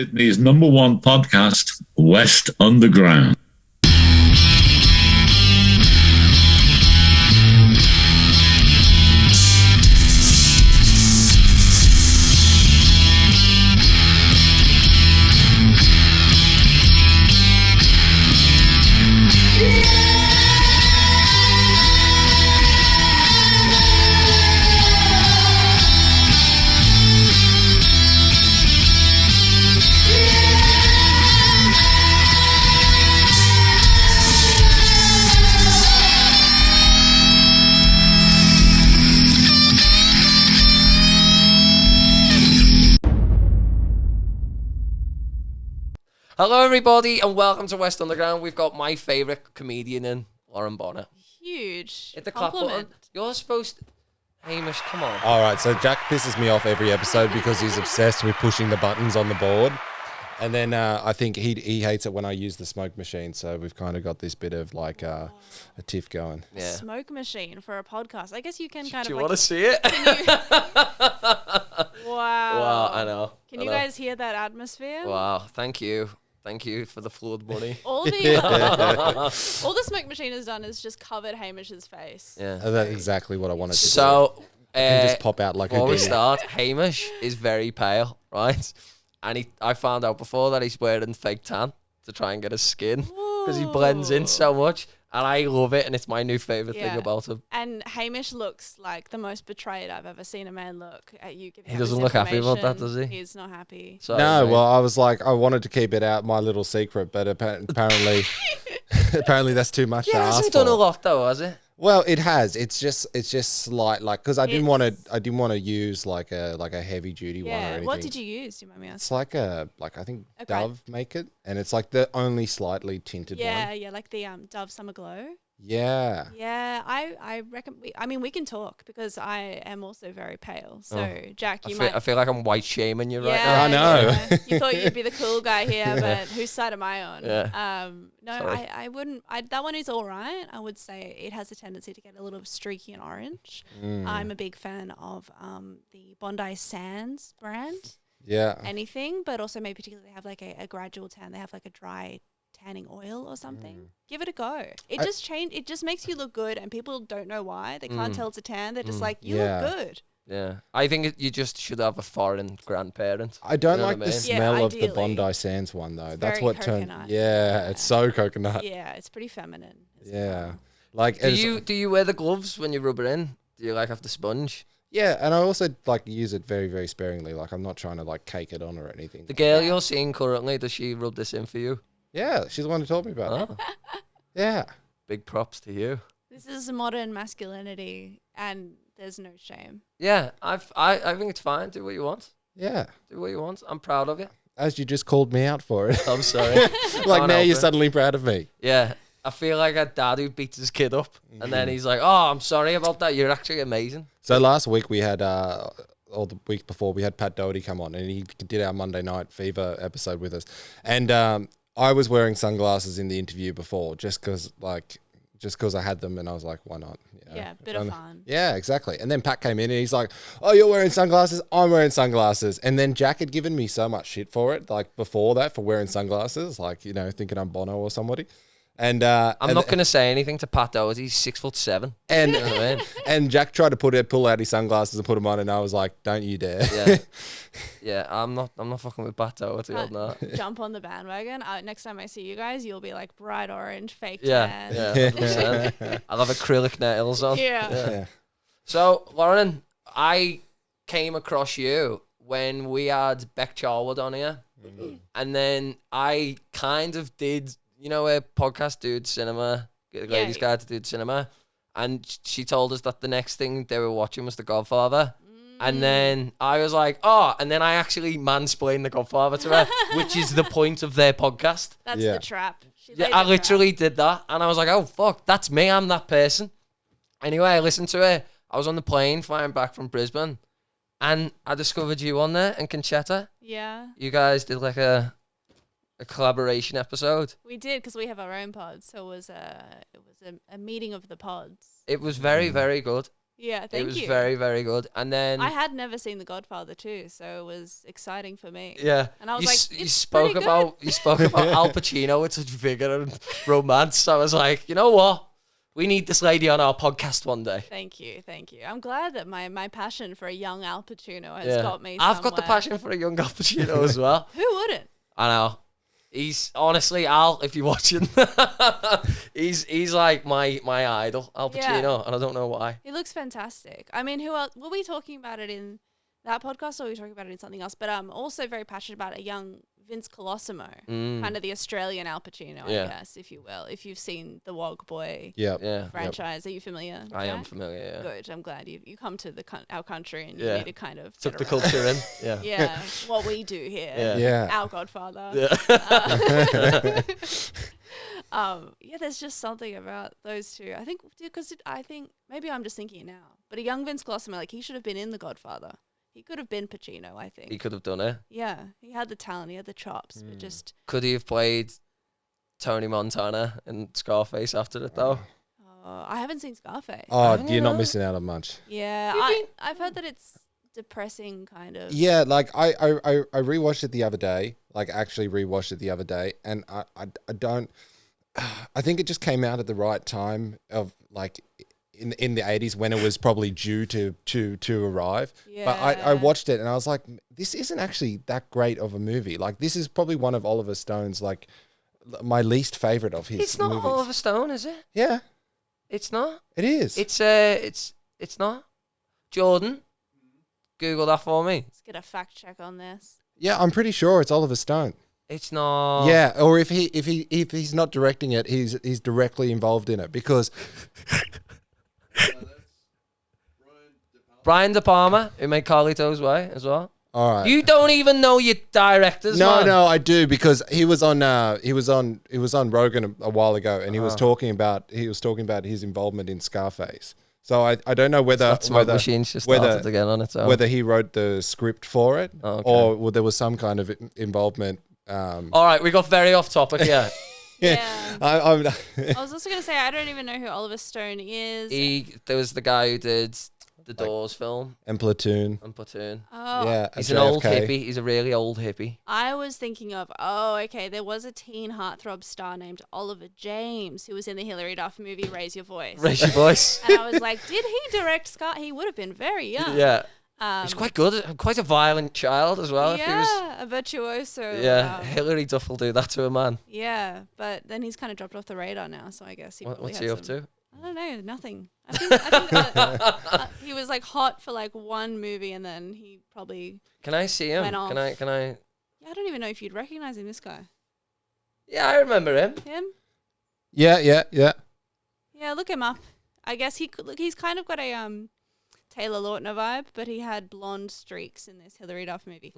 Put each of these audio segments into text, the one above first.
Sydney's number one podcast, West Underground. Hello, everybody, and welcome to West Underground. We've got my favourite comedian in, Lauren Bonner. Huge. Hit the clap button. You're supposed to... Hamish, come on. All right, so Jack pisses me off every episode because he's obsessed with pushing the buttons on the board. And then I think he hates it when I use the smoke machine. So we've kind of got this bit of like a tiff going. Yeah. Smoke machine for a podcast. I guess you can kind Do of you want to see it? Wow. Wow, I know. Can you guys hear that atmosphere? Wow, thank you. Thank you for the flood money. All the smoke machine has done is just covered Hamish's face. Yeah. That's exactly what I wanted to do. So, Can just pop out like before a we start, Hamish is very pale, right? And I found out before that he's wearing fake tan to try and get his skin because he blends in so much. And I love it, and it's my new favourite thing about him. And Hamish looks like the most betrayed I've ever seen a man look at you. He doesn't look happy about that, does he? He's not happy. So, No, well, I was like, I wanted to keep it out, my little secret, but apparently, apparently that's too much to Yeah, ask hasn't for. done a lot though, has it? Well, it has. It's just slight, like, because I didn't want to use like a heavy duty one or anything. What did you use? Do you mind me asking? It's like I think Dove make it, and it's like the only slightly tinted one. Yeah, like the Dove Summer Glow. Yeah. Yeah, I reckon. We can talk because I am also very pale. So, Jack, I feel like I'm white shaming you right yeah, now. I know. Yeah. You thought you'd be the cool guy here, but whose side am I on? Yeah. No, Sorry. I wouldn't. That one is all right. I would say it has a tendency to get a little streaky and orange. I'm a big fan of the Bondi Sands brand. Yeah. Anything, but also maybe particularly they have like a gradual tan. They have like a dry tanning oil or something. Give it a go. It just makes you look good, and people don't know why. They can't tell it's a tan. They're just like, you look good. Yeah, I think you just should have a foreign grandparent. I don't You know like what I the mean? smell of the ideally. Bondi Sands one though. It's That's very what turned. coconut. Yeah, it's so coconut. Yeah, it's pretty feminine. Yeah, like Do you wear the gloves when you rub it in? Do you like have the sponge? Yeah, and I also like use it very, very sparingly. Like I'm not trying to like cake it on or anything. The girl you're seeing currently, does she rub this in for you? Yeah, she's the one who told me about it. Yeah. Big props to you. This is modern masculinity, and there's no shame. Yeah, I think it's fine. Do what you want. Yeah. Do what you want. I'm proud of you. As you just called me out for it. I'm sorry. Like Can't now help you're it. suddenly proud of me. Yeah, I feel like a dad who beats his kid up, and then he's like, "Oh, I'm sorry about that. You're actually amazing." So last week we had, or the week before, we had Pat Doherty come on, and he did our Monday Night Fever episode with us. And I was wearing sunglasses in the interview before, just because I had them, and I was like, why not? You know? Yeah, bit of fun. Yeah, exactly. And then Pat came in and he's like, oh, you're wearing sunglasses? I'm wearing sunglasses. And then Jack had given me so much shit for it, like before that, for wearing sunglasses, like, you know, thinking I'm Bono or somebody. And I'm not going to say anything to Pat Doherty. He's 6'7". And You know what I mean? and Jack tried to pull out his sunglasses and put them on, and I was like, don't you dare. Yeah, yeah. I'm not fucking with Pat Doherty on that. Jump on the bandwagon. Next time I see you guys, you'll be like bright orange, fake Yeah, tan. yeah, 100%. I'll have acrylic nails on. Yeah. Yeah. So, Lauren, I came across you when we had Beck Charwood on here, and then I kind of did, you know, a podcast dude cinema, ladies guide to dude cinema, and she told us that the next thing they were watching was The Godfather. And then I was like, oh, and then I actually mansplained The Godfather to her, which is the point of their podcast. That's Yeah. the trap. Yeah, I literally did that. And I was like, oh, fuck, that's me. I'm that person. Anyway, I listened to it. I was on the plane flying back from Brisbane, and I discovered you on there and Conchetta. Yeah, You guys did like a collaboration episode. we did because we have our own pod. So it was a meeting of the pods. It was very, very good. Yeah, thank you. It was very, very good. And then I had never seen The Godfather too, so it was exciting for me. yeah, And I was you it's spoke pretty about Al Pacino with such vigor and romance. I was like, you know what? We need this lady on our podcast one day. Thank you. I'm glad that my passion for a young Al Pacino has got me I've got the somewhere. passion for a young Al Pacino as well. Who wouldn't? I know. He's honestly, Al, if you're watching, he's like my idol, Al Pacino, and I don't know why. He looks fantastic. I mean, who else? Were we talking about it in that podcast, or were we talking about it in something else? But I'm also very passionate about a young Vince Colosimo, kind of the Australian Al Pacino, I guess, if you will. If you've seen the Wog Boy franchise, are you familiar? I am familiar. Yeah. Good. I'm glad you come to our country and you need to kind of took the culture in. Yeah. Yeah. What we do here. Yeah. Our Godfather. Yeah. There's just something about those two. I think because I think maybe I'm just thinking it now, but a young Vince Colosimo, like he should have been in The Godfather. He could have been Pacino, I think. He could have done it. Yeah, he had the talent, he had the chops, but just... Could he have played Tony Montana in Scarface after it, though? I haven't seen Scarface. Oh, you're not missing out on much. Yeah, I've heard that it's depressing, kind of. Yeah, like I rewatched it the other day, like actually rewatched it the other day, and I don't... I think it just came out at the right time of, like... In the 80s when it was probably due to arrive. Yeah. But I watched it and I was like, this isn't actually that great of a movie. Like, this is probably one of Oliver Stone's, like, my least favorite of his It's not movies. Oliver Stone, is it? Yeah. It's not? It is. It's not. Jordan, Google that for me. Let's get a fact check on this. Yeah, I'm pretty sure it's Oliver Stone. It's not. Yeah, or if he's not directing it, he's directly involved in it because... Brian De Palma, who made Carlito's Way as well. All right. You don't even know your directors, man. No, I do because he was on Rogan a while ago, and he was talking about his involvement in Scarface. So I don't know whether That smoke machine's just started again on its own. whether he wrote the script for it or there was some kind of involvement. All right, we got very off topic here. Yeah. I was also going to say, I don't even know who Oliver Stone is. There was the guy who did the Doors film and Platoon. Oh. Yeah, he's an old hippie. He's a really old hippie. I was thinking of, there was a teen heartthrob star named Oliver James who was in the Hilary Duff movie Raise Your Voice. Raise Your Voice. And I was like, did he direct Scar? He would have been very young. Yeah. He's quite good. Quite a violent child as well. Yeah, if he was, a virtuoso. Yeah, Hilary Duff will do that to a man. Yeah, but then he's kind of dropped off the radar now, so I guess what's he up to? I don't know, nothing. I think he was like hot for like one movie, and then he probably. Can I see him? Went off. Can I? Yeah, I don't even know if you'd recognize him. This guy. Yeah, I remember him. Him? Yeah. Yeah, look him up. I guess he's kind of got a Taylor Lautner vibe, but he had blonde streaks in this Hilary Duff movie.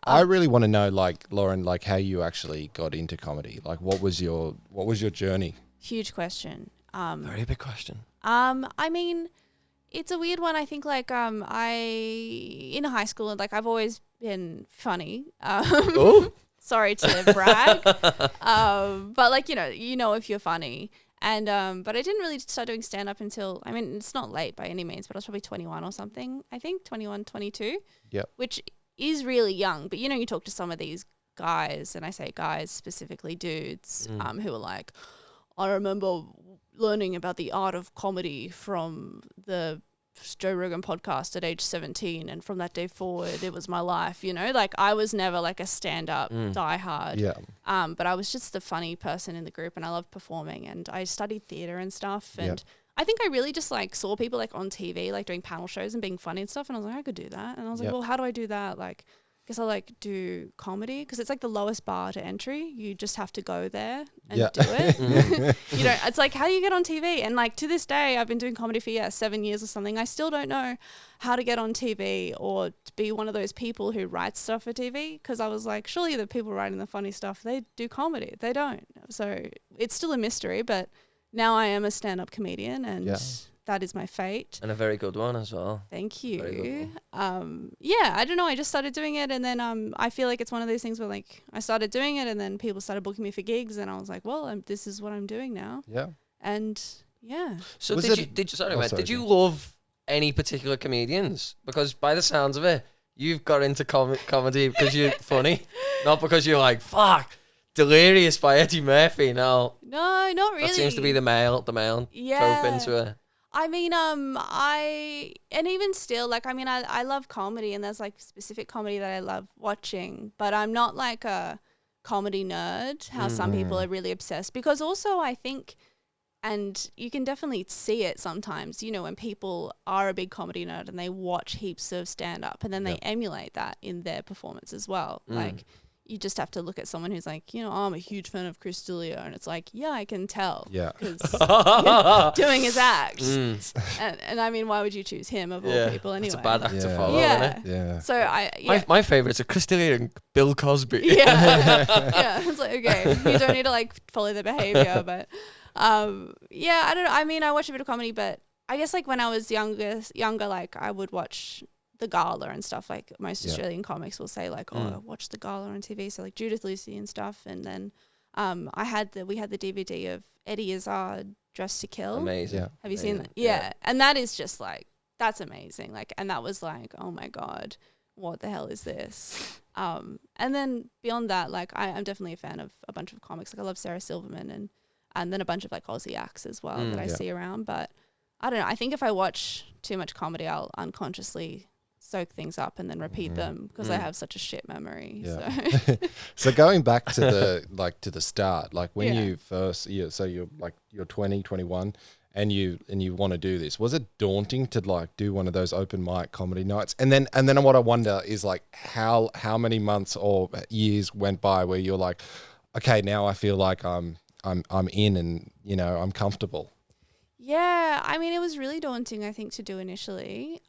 I really want to know, like, Lauren, like how you actually got into comedy. Like, what was your journey? Huge question. Very big question. I mean, it's a weird one. I think like in high school, like I've always been funny. Sorry to brag. But like, you know if you're funny. And but I didn't really start doing stand-up until, I mean, it's not late by any means, but I was probably 21 or something. I think 21, 22. Yep. Which is really young. But, you talk to some of these guys, and I say guys, specifically dudes, who are like, I remember learning about the art of comedy from the Joe Rogan podcast at age 17, and from that day forward it was my life. Like I was never like a stand-up diehard, but I was just the funny person in the group, and I loved performing, and I studied theater and stuff, and I think I really just like saw people like on TV like doing panel shows and being funny and stuff, and I was like, I could do that. And I was like, well, how do I do that? Like, I guess I'll like do comedy, because it's like the lowest bar to entry. You just have to go there and do it. It's like, how do you get on TV? And like to this day, I've been doing comedy for 7 years or something. I still don't know how to get on TV or to be one of those people who writes stuff for TV, because I was like, surely the people writing the funny stuff, they do comedy. They don't. So it's still a mystery, but now I am a stand-up comedian, and that is my fate. And a very good one as well. Thank you. Very good one. I don't know. I just started doing it, and then I feel like it's one of those things where like I started doing it, and then people started booking me for gigs, and I was like, well, this is what I'm doing now. Yeah. And yeah. So Was did it- you sorry, did you love any particular comedians? Because by the sounds of it, you've got into comedy because you're funny, not because you're like, fuck, Delirious by Eddie Murphy. No, not really. That seems to be the male Yeah. trope into it. I mean, and even still, like, I mean, I love comedy, and there's like specific comedy that I love watching, but I'm not like a comedy nerd, how some people are really obsessed, because also I think, and you can definitely see it sometimes, you know, when people are a big comedy nerd and they watch heaps of stand-up and then they emulate that in their performance as well. Like, you just have to look at someone who's like, you know, oh, I'm a huge fan of Chris D'Elia, and it's like, yeah, I can tell. Yeah. Because doing his act. And I mean, why would you choose him of all people anyway? It's a bad act to follow, Yeah. isn't it? Yeah. So My favourites are Chris D'Elia and Bill Cosby. Yeah. Yeah. It's like, okay, you don't need to like follow their behavior, but yeah, I don't know. I mean, I watch a bit of comedy, but I guess like when I was younger, like I would watch the Gala and stuff. Like most Australian comics will say like, oh, watch the Gala on TV. So like Judith Lucy and stuff. And then we had the DVD of Eddie Izzard, Dressed to Kill. Amazing. Yeah. Have you seen that? Yeah. And that is just like, that's amazing. Like, and that was like, oh my God, what the hell is this? And then beyond that, like I'm definitely a fan of a bunch of comics. Like I love Sarah Silverman and then a bunch of like Aussie acts as well that I see around. But I don't know. I think if I watch too much comedy, I'll unconsciously soak things up and then repeat them because I have such a shit memory. Yeah. So. So going back to the start, like when you first, so you're 20, 21 and you want to do this, was it daunting to like do one of those open mic comedy nights? And then what I wonder is like how many months or years went by where you're like, okay, now I feel like I'm in and, you know, I'm comfortable. Yeah, I mean, it was really daunting, I think, to do initially.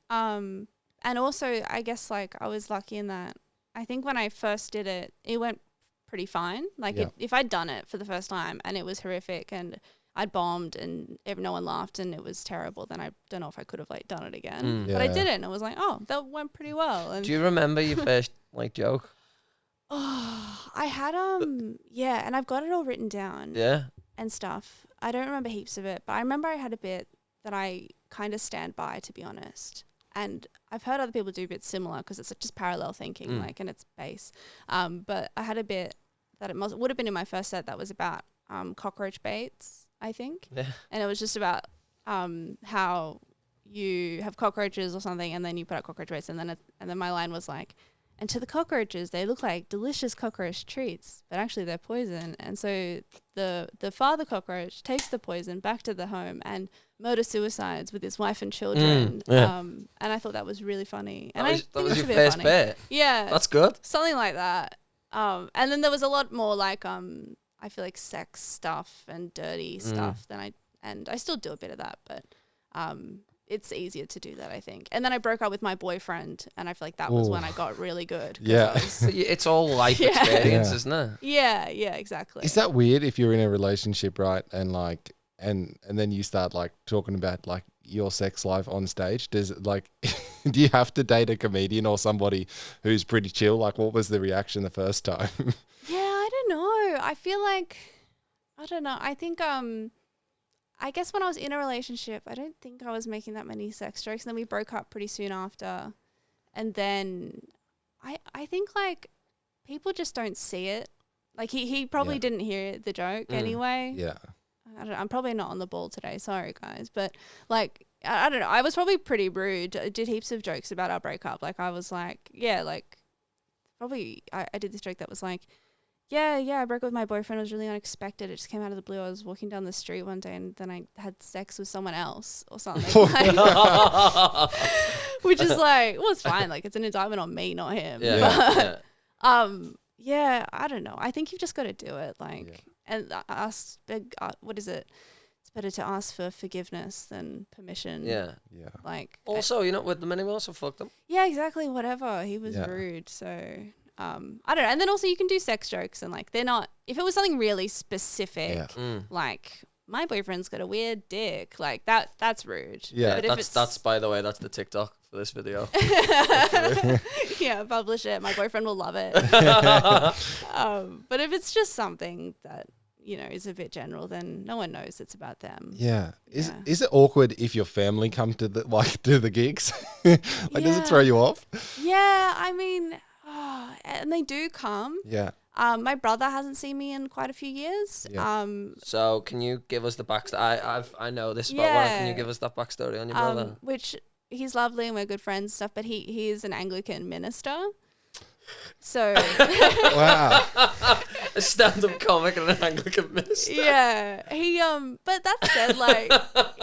And also, I guess, like, I was lucky in that I think when I first did it, it went pretty fine. Like, if I'd done it for the first time and it was horrific and I'd bombed and no one laughed and it was terrible, then I don't know if I could have, like, done it again. But I did it and I was like, oh, that went pretty well. And do you remember your first, like, joke? Oh, I had, yeah, and I've got it all written down. Yeah. And stuff. I don't remember heaps of it, but I remember I had a bit that I kind of stand by, to be honest. And I've heard other people do bits similar because it's just parallel thinking, like, and it's base. But I had a bit that it would have been in my first set that was about cockroach baits, I think. Yeah. And it was just about how you have cockroaches or something, and then you put out cockroach baits, and then my line was like, and to the cockroaches, they look like delicious cockroach treats, but actually they're poison. And so the father cockroach takes the poison back to the home and murder-suicides with his wife and children. And I thought that was really funny. And that was your first bit? Yeah. That's good. Something like that. And then there was a lot more like, I feel like sex stuff and dirty stuff than I still do a bit of that, but it's easier to do that, I think. And then I broke up with my boyfriend, and I feel like that was when I got really good. Yeah. It's all life experience, isn't it? Yeah, exactly. Is that weird if you're in a relationship, right? And like, and then you start like talking about like your sex life on stage? Does it like, do you have to date a comedian or somebody who's pretty chill? Like, what was the reaction the first time? Yeah, I don't know. I feel like, I don't know. I think, I guess when I was in a relationship, I don't think I was making that many sex jokes. And then we broke up pretty soon after. And then I think like people just don't see it. Like he probably didn't hear the joke anyway. Yeah. I'm probably not on the ball today. Sorry, guys. But like, I don't know. I was probably pretty rude. I did heaps of jokes about our breakup. Like I was like, yeah, like probably I did this joke that was like, yeah, I broke up with my boyfriend. It was really unexpected. It just came out of the blue. I was walking down the street one day and then I had sex with someone else or something. Like, which is like, well, it's fine. Like, it's an indictment on me, not him. Yeah. Yeah, I don't know. I think you've just got to do it. Like, and ask, what is it? It's better to ask for forgiveness than permission. Yeah. Like, also, you're not with them anymore, so fuck them. Yeah, exactly. Whatever. He was rude. So, I don't know. And then also you can do sex jokes and like, they're not, if it was something really specific, like my boyfriend's got a weird dick, like that's rude. Yeah. But That's by the way, that's the TikTok for this video. Yeah, publish it. My boyfriend will love it. But if it's just something that, is a bit general, then no one knows it's about them. Yeah. Is it awkward if your family come to the gigs? Does it throw you off? Yeah, I mean, and they do come. Yeah. My brother hasn't seen me in quite a few years. Yeah. So can you give us the backstory? I know this about one. Can you give us that backstory on your brother? Which he's lovely and we're good friends and stuff, but he is an Anglican minister. So Wow. A stand-up comic and an Anglican minister. yeah, he but that said, like,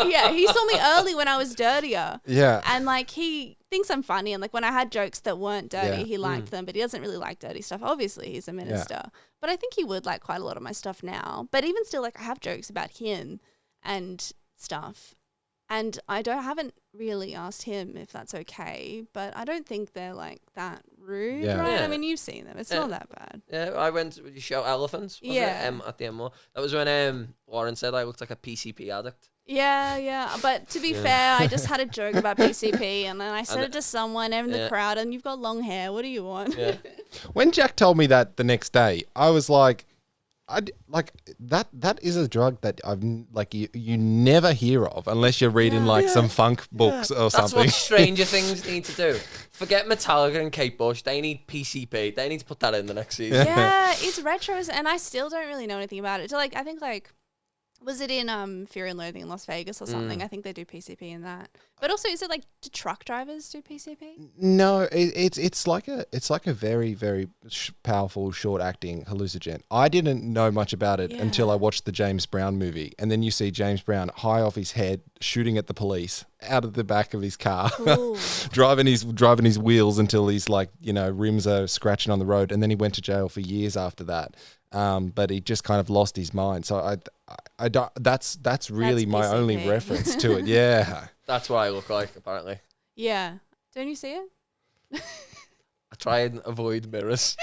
yeah, he saw me early when I was dirtier. Yeah. And like he thinks I'm funny, and like when I had jokes that weren't dirty, Yeah. he liked them, but he doesn't really like dirty stuff. Obviously, he's a minister, but I think he would like quite a lot of my stuff now. But even still, like I have jokes about him and stuff, and I haven't really asked him if that's okay, but I don't think they're like that rude, Yeah. right? Yeah. I mean, you've seen them; it's not that bad. Yeah, I went to the show Elephants. Was Yeah. it? At the MO. That was when Warren said I looked like a PCP addict. Yeah. But to be fair, I just had a joke about PCP, and then I said it to someone in the crowd, and you've got long hair. What do you want? Yeah. When Jack told me that the next day, I was like, that is a drug that I've like you never hear of unless you're reading some funk books or That's something. what Stranger Things need to do. Forget Metallica and Kate Bush. They need PCP. They need to put that in the next season. Yeah, it's retro, and I still don't really know anything about it. So like, I think like, was it in Fear and Loathing in Las Vegas or something? I think they do PCP in that. But also, is it like, do truck drivers do PCP? No, it's like a very, very powerful short acting hallucinogen. I didn't know much about it until I watched the James Brown movie, and then you see James Brown high off his head shooting at the police out of the back of his car, driving his wheels until he's like, rims are scratching on the road, and then he went to jail for years after that. But he just kind of lost his mind. So I don't. That's really my PCP. only reference to it. Yeah. That's what I look like, apparently. Yeah. Don't you see it? I try and avoid mirrors.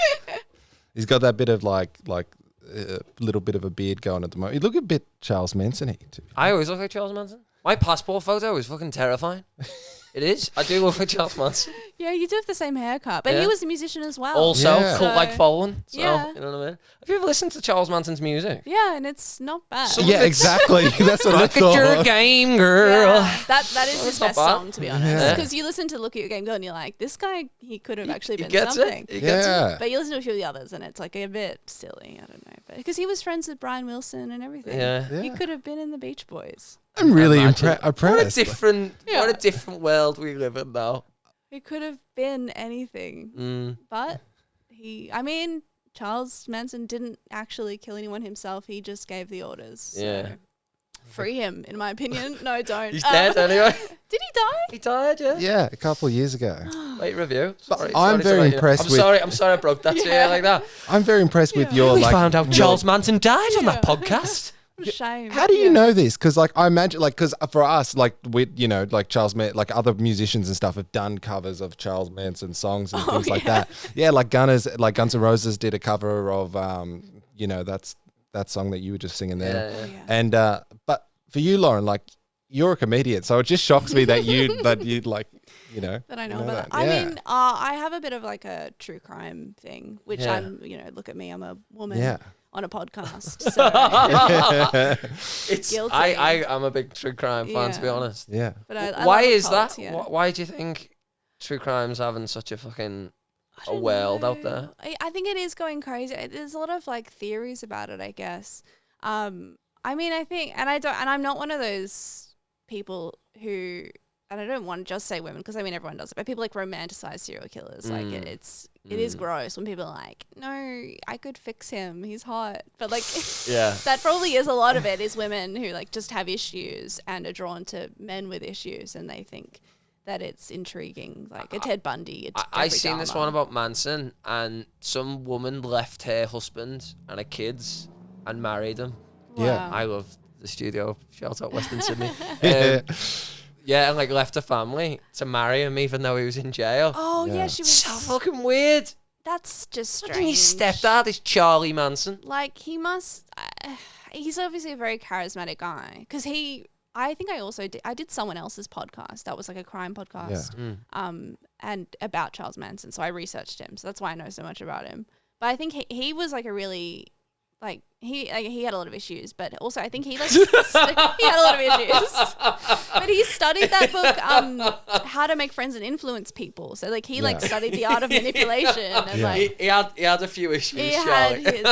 He's got that bit of like a little bit of a beard going at the moment. You look a bit Charles Manson-y. I always look like Charles Manson. My passport photo is fucking terrifying. It is. I do look like Charles Manson. Yeah, you do have the same haircut, but he was a musician as well. Also, Yeah. cult like So- following. So, Yeah. you know what I mean? Have you ever listened to Charles Manson's music? Yeah, and it's not bad. So- Yeah, exactly. That's what I Look at your thought. game, girl. Yeah, that is his not best bad. song, to be honest. Yeah. Because you listen to Look at Your Game Girl and you're like, this guy, he could have actually He been gets something. it. He gets it. Yeah. But you listen to a few of the others and it's like a bit silly. I don't know. But because he was friends with Brian Wilson and everything. Yeah. He Yeah. could have been in the Beach Boys. I'm really Imagine. What a impressed. different, Yeah. what a different world we live in now. He could have been anything. But Charles Manson didn't actually kill anyone himself. He just gave the orders. So Yeah. free him, in my opinion. No, don't. He's dead anyway. Did he die? He died, yeah. Yeah, a couple of years ago. Late review. Sorry, I'm sorry to very let you- impressed I'm with- sorry. I'm sorry I broke that to you like that. I'm very impressed with your We like. found out your- Charles Manson died on that Yeah. podcast. Shame. How do you know this? Because like I imagine, like, because for us, like we, like like other musicians and stuff have done covers of Charles Manson songs and things like that. Yeah, like Guns N' Roses did a cover of that's that song that you were just singing there. Yeah, Yeah. And but for you, Lauren, like you're a comedian, so it just shocks me that you'd like That I know know about that. that. I Yeah. mean, I have a bit of like a true crime thing, which Yeah. I'm, look at me, I'm a woman Yeah. on a podcast. So, It's Guilty. I'm a big true crime fan, to be Yeah. honest. Yeah. but I Why love a is cult, that? yeah. Why do you think true crime's having such a fucking I a don't world out know. there? I think it is going crazy. There's a lot of like theories about it, I guess. I mean, I think, and I'm not one of those people who, and I don't want to just say women because I mean everyone does it, but people like romanticize serial killers. Like it is gross when people are like, no, I could fix him. He's hot, but like, Yeah. that probably is a lot of it. Is women who like just have issues and are drawn to men with issues, and they think that it's intriguing, like a Ted Bundy. I seen this one about Manson, and some woman left her husband and her kids and married him. Yeah. I love the studio. Shout out Western Sydney. Yeah, and like left her family to marry him even though he was in jail. Oh yeah, Yeah. she was. So fucking weird. That's just And strange. his stepdad is Charlie Manson. Like he must. He's obviously a very charismatic guy because I think I did someone else's podcast that was like a crime podcast. And about Charles Manson. So I researched him. So that's why I know so much about him. But I think he was like a really like he had a lot of issues, but also I think he like he had a lot of issues. But he studied that book, How to Make Friends and Influence People. So like he like studied the art of manipulation and like he had a few issues. he had his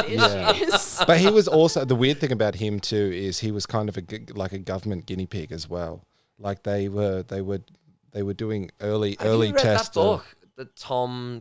issues. But he was also, the weird thing about him too is he was kind of like a government guinea pig as well. Like they were doing early Have you read tests. that book? The Tom,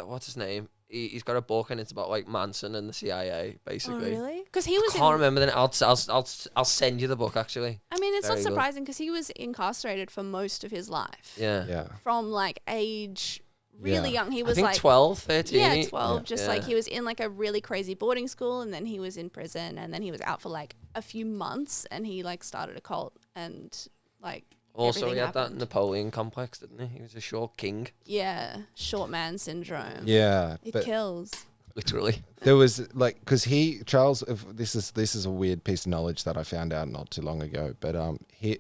what's his name? He's got a book and it's about like Manson and the CIA, basically. Oh, really? Because he was. I can't remember the name. I'll send you the book actually. I mean, it's Very not good. surprising because he was incarcerated for most of his life. Yeah. From like age really young. He I was think like 12, 13. Yeah, 12. Just like he was in like a really crazy boarding school, and then he was in prison, and then he was out for like a few months, and he like started a cult, and like. Also, everything he had happened. that Napoleon complex, didn't he? He was a short king, Yeah, short man syndrome. Yeah, It but kills. literally. there was like, because Charles, this is a weird piece of knowledge that I found out not too long ago, but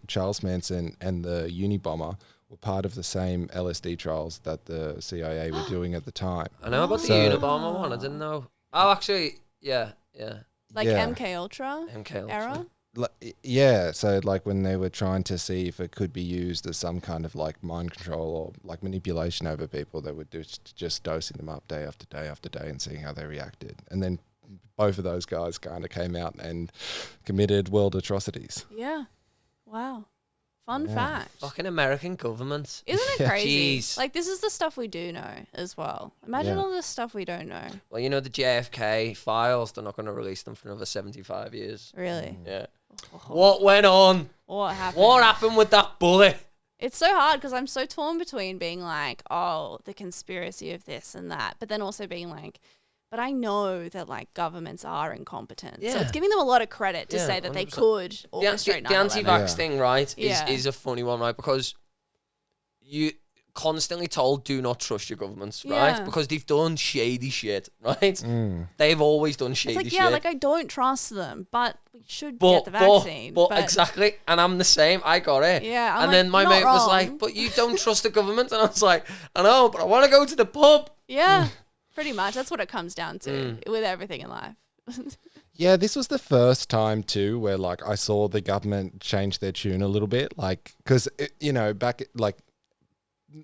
Charles Manson and the Unabomber were part of the same LSD trials that the CIA were doing at the time. I know about the Unabomber one. I didn't know. Oh, actually, yeah. Like Yeah. MK Ultra MK Ultra. era. Yeah, so like when they were trying to see if it could be used as some kind of like mind control or like manipulation over people, they would just dosing them up day after day after day and seeing how they reacted. And then both of those guys kind of came out and committed world atrocities. Yeah. Wow. Fun fact. Fucking American government. Isn't it crazy? Jeez. Like, this is the stuff we do know as well. Imagine Yeah. all the stuff we don't know. Well, you know the JFK files. They're not going to release them for another 75 years. Really. Yeah. What went on? What happened? What happened with that bullet? It's so hard because I'm so torn between being like, oh, the conspiracy of this and that, but then also being like, but I know that like governments are incompetent. So Yeah. it's giving them a lot of credit to Yeah, say that they 100%. could The orchestrate 9/11. anti-vax thing, right, Yeah. is a funny one, right? Because you constantly told do not trust your governments, right? Yeah. Because they've done shady shit, right? They've always done shady It's like, shit. yeah, like I don't trust them, but we should get the vaccine. But exactly, and I'm the same. I got it. Yeah, I'm and like, then my not mate was wrong. like, "But you don't trust the government," and I was like, "I know, but I want to go to the pub." Yeah, pretty much. That's what it comes down to Mm. with everything in life. Yeah, this was the first time too where like I saw the government change their tune a little bit, like because you know back like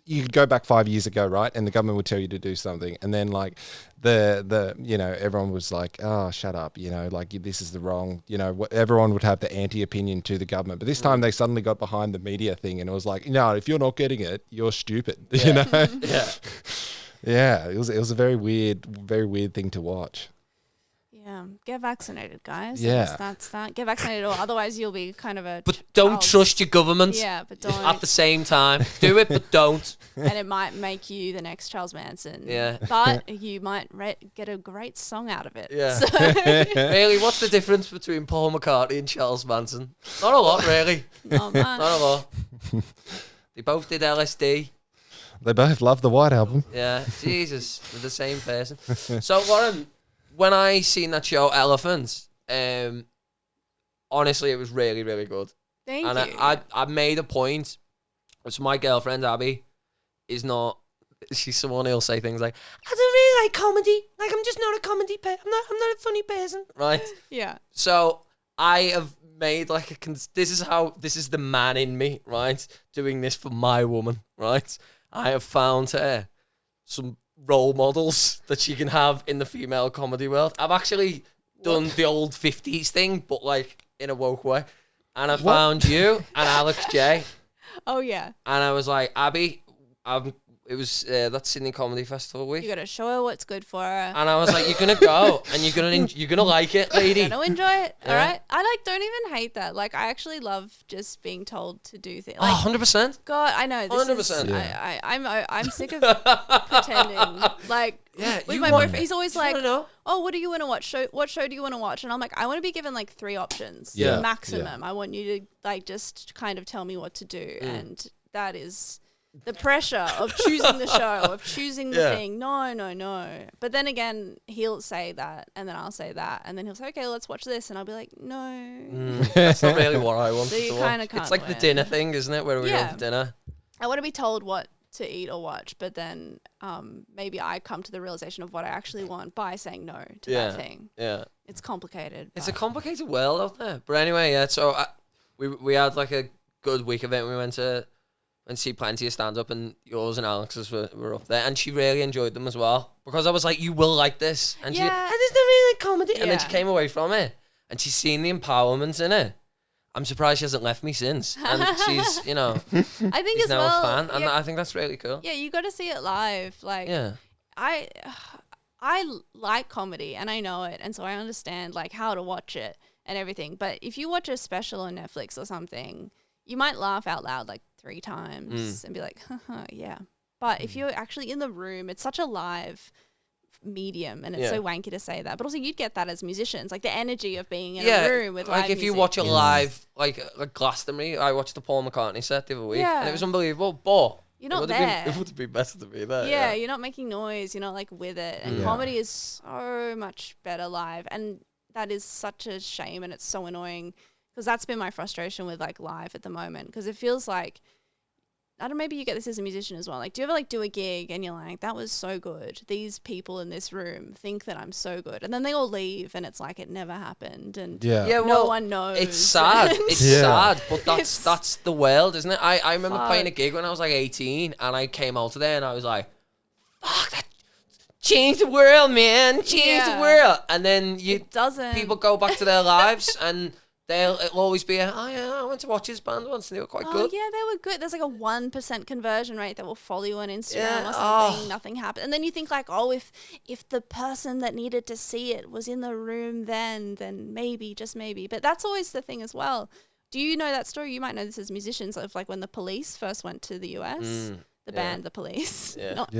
you could go back 5 years ago, right, and the government would tell you to do something, and then like the you know everyone was like, oh, shut up, you know, like this is the wrong, you know, everyone would have the anti-opinion to the government, but this time they suddenly got behind the media thing, and it was like, no, if you're not getting it, you're stupid, you know. Yeah. Yeah, it was a very weird thing to watch. Yeah, get vaccinated, guys. Yeah. I guess that's that. Get vaccinated, or otherwise you'll be kind of a. But don't child. trust your government. Yeah, but don't. At the same time, do it, but don't. And it might make you the next Charles Manson. Yeah. But you might get a great song out of it. Yeah. So, Really, what's the difference between Paul McCartney and Charles Manson? Not a lot, really. oh man. Not a lot. They both did LSD. They both love the White Album. Yeah, Jesus, they're the same person. So, Warren, when I seen that show, Elephants, honestly, it was really, really good. Thank And you. I made a point. So my girlfriend, Abby, is not... She's someone who'll say things like, I don't really like comedy. Like, I'm just not a comedy person. I'm not a funny person. Right? yeah. So I have made like this is the man in me, right? Doing this for my woman, right? I have found her some role models that she can have in the female comedy world. I've actually done the old 50s thing, but like in a woke way. And I found you and Alex J. Oh yeah. And I was like, Abby, it was that Sydney Comedy Festival week. You gotta show her what's good for her. And I was like, you're gonna go and you're gonna like it, lady. You're gonna enjoy it. Yeah. All right. I like don't even hate that. Like I actually love just being told to do things. Oh, Like 100%. God, I know. This 100%. is, I'm sick of pretending. Like Yeah, with you my want- boyfriend, he's always I like, don't know. "Oh, what do you want to watch? What show do you want to watch?" And I'm like, "I want to be given like 3 options, Yeah, maximum. I want you to like just kind of tell me what to do." Mm. And that is the pressure of choosing the show, of choosing the Yeah. thing. No. But then again, he'll say that, and then I'll say that, and then he'll say, "Okay, let's watch this," and I'll be like, "No." That's not really what I want So you to kinda watch. can't It's like the win. dinner thing, isn't it? Where we go Yeah. for dinner. I want to be told what to eat or watch, but then maybe I come to the realization of what I actually want by saying no to Yeah. that thing. Yeah. It's complicated. It's a complicated world out there. But anyway, yeah. So we had like a good week of it. We went to see plenty of stand up, and yours and Alex's were up there, and she really enjoyed them as well because I was like, you will like this, and she, this is really comedy, and then she came away from it, and she's seen the empowerment in it. I'm surprised she hasn't left me since, and she's I think she's now a fan, and I think that's really cool. Yeah, you got to see it live. Like, I like comedy and I know it, and so I understand like how to watch it and everything. But if you watch a special on Netflix or something, you might laugh out loud like 3 times and be like, yeah. But if you're actually in the room, it's such a live medium, and it's so wanky to say that. But also, you'd get that as musicians, like the energy of being in a room with live if you watch a live, like Glastonbury, I watched the Paul McCartney set the other week, and it was unbelievable. But you're not there. It would have been better to be there. Yeah, you're not making noise. You're not like with it. And comedy is so much better live, and that is such a shame, and it's so annoying because that's been my frustration with like live at the moment, because it feels like, I don't know, maybe you get this as a musician as well. Like, do you ever like do a gig and you're like, that was so good. These people in this room think that I'm so good. And then they all leave and it's like it never happened. And no one knows. It's sad. It's sad, but that's the world, isn't it? I remember playing a gig when I was like 18 and I came out of there and I was like, fuck, that changed the world, man. Changed the world. And then people go back to their lives and it'll always be I went to watch his band once and they were quite good. Yeah, they were good. There's like a 1% conversion rate that will follow you on Instagram or something. Nothing happened. And then you think like, if the person that needed to see it was in the room then maybe, just maybe. But that's always the thing as well. Do you know that story? You might know this as musicians, of like when the Police first went to the US. The band, the Police, not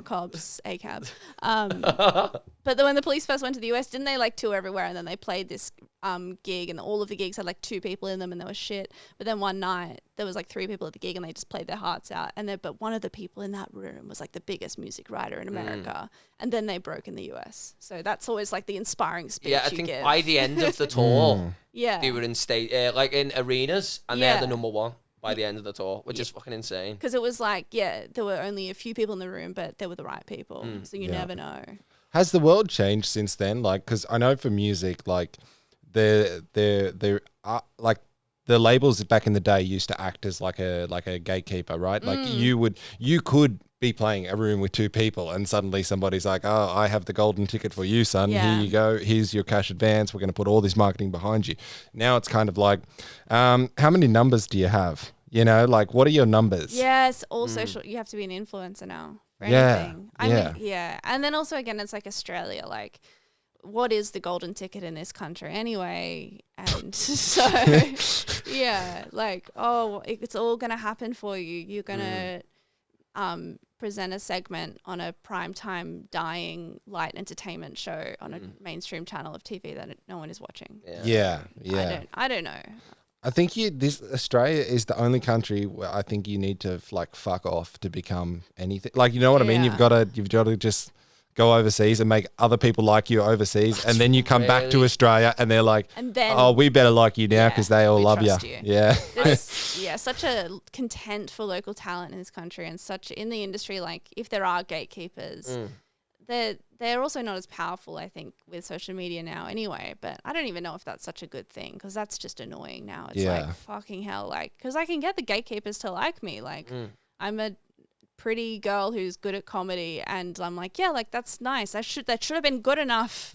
Cops, ACAB. But when the Police first went to the US, didn't they like tour everywhere? And then they played this gig, and all of the gigs had like 2 people in them, and they were shit. But then one night there was like 3 people at the gig, and they just played their hearts out. But one of the people in that room was like the biggest music writer in America, and then they broke in the US. So that's always like the inspiring speech. Yeah, I think by the end of the tour, they were in like in arenas, and they're the number one by the end of the tour, which is fucking insane. Because it was like, there were only a few people in the room, but they were the right people. So you never know. Has the world changed since then? Like, because I know for music, like, there are like the labels back in the day used to act as like a gatekeeper, right? Like you could be playing a room with 2 people and suddenly somebody's like, oh, I have the golden ticket for you, son. Here you go. Here's your cash advance. We're going to put all this marketing behind you. Now it's kind of like, how many numbers do you have? You know, like, what are your numbers? Yes, all social. You have to be an influencer now for anything. I mean, and then also, again, it's like Australia. Like, what is the golden ticket in this country anyway? And so, like, it's all going to happen for you. You're going to present a segment on a primetime dying light entertainment show on a mainstream channel of TV that no one is watching. Yeah. I don't know. I think Australia is the only country where I think you need to like fuck off to become anything. Like, you know what I mean? You've got to just go overseas and make other people like you overseas, and then you come back to Australia and they're like, we better like you now because they all love you. Yeah. Such a content for local talent in this country, and such in the industry. Like, if there are gatekeepers, they're also not as powerful, I think, with social media now anyway. But I don't even know if that's such a good thing, because that's just annoying now. It's like, fucking hell, like, because I can get the gatekeepers to like me. Like, I'm a pretty girl who's good at comedy, and I'm like, like, that's nice. That should have been good enough.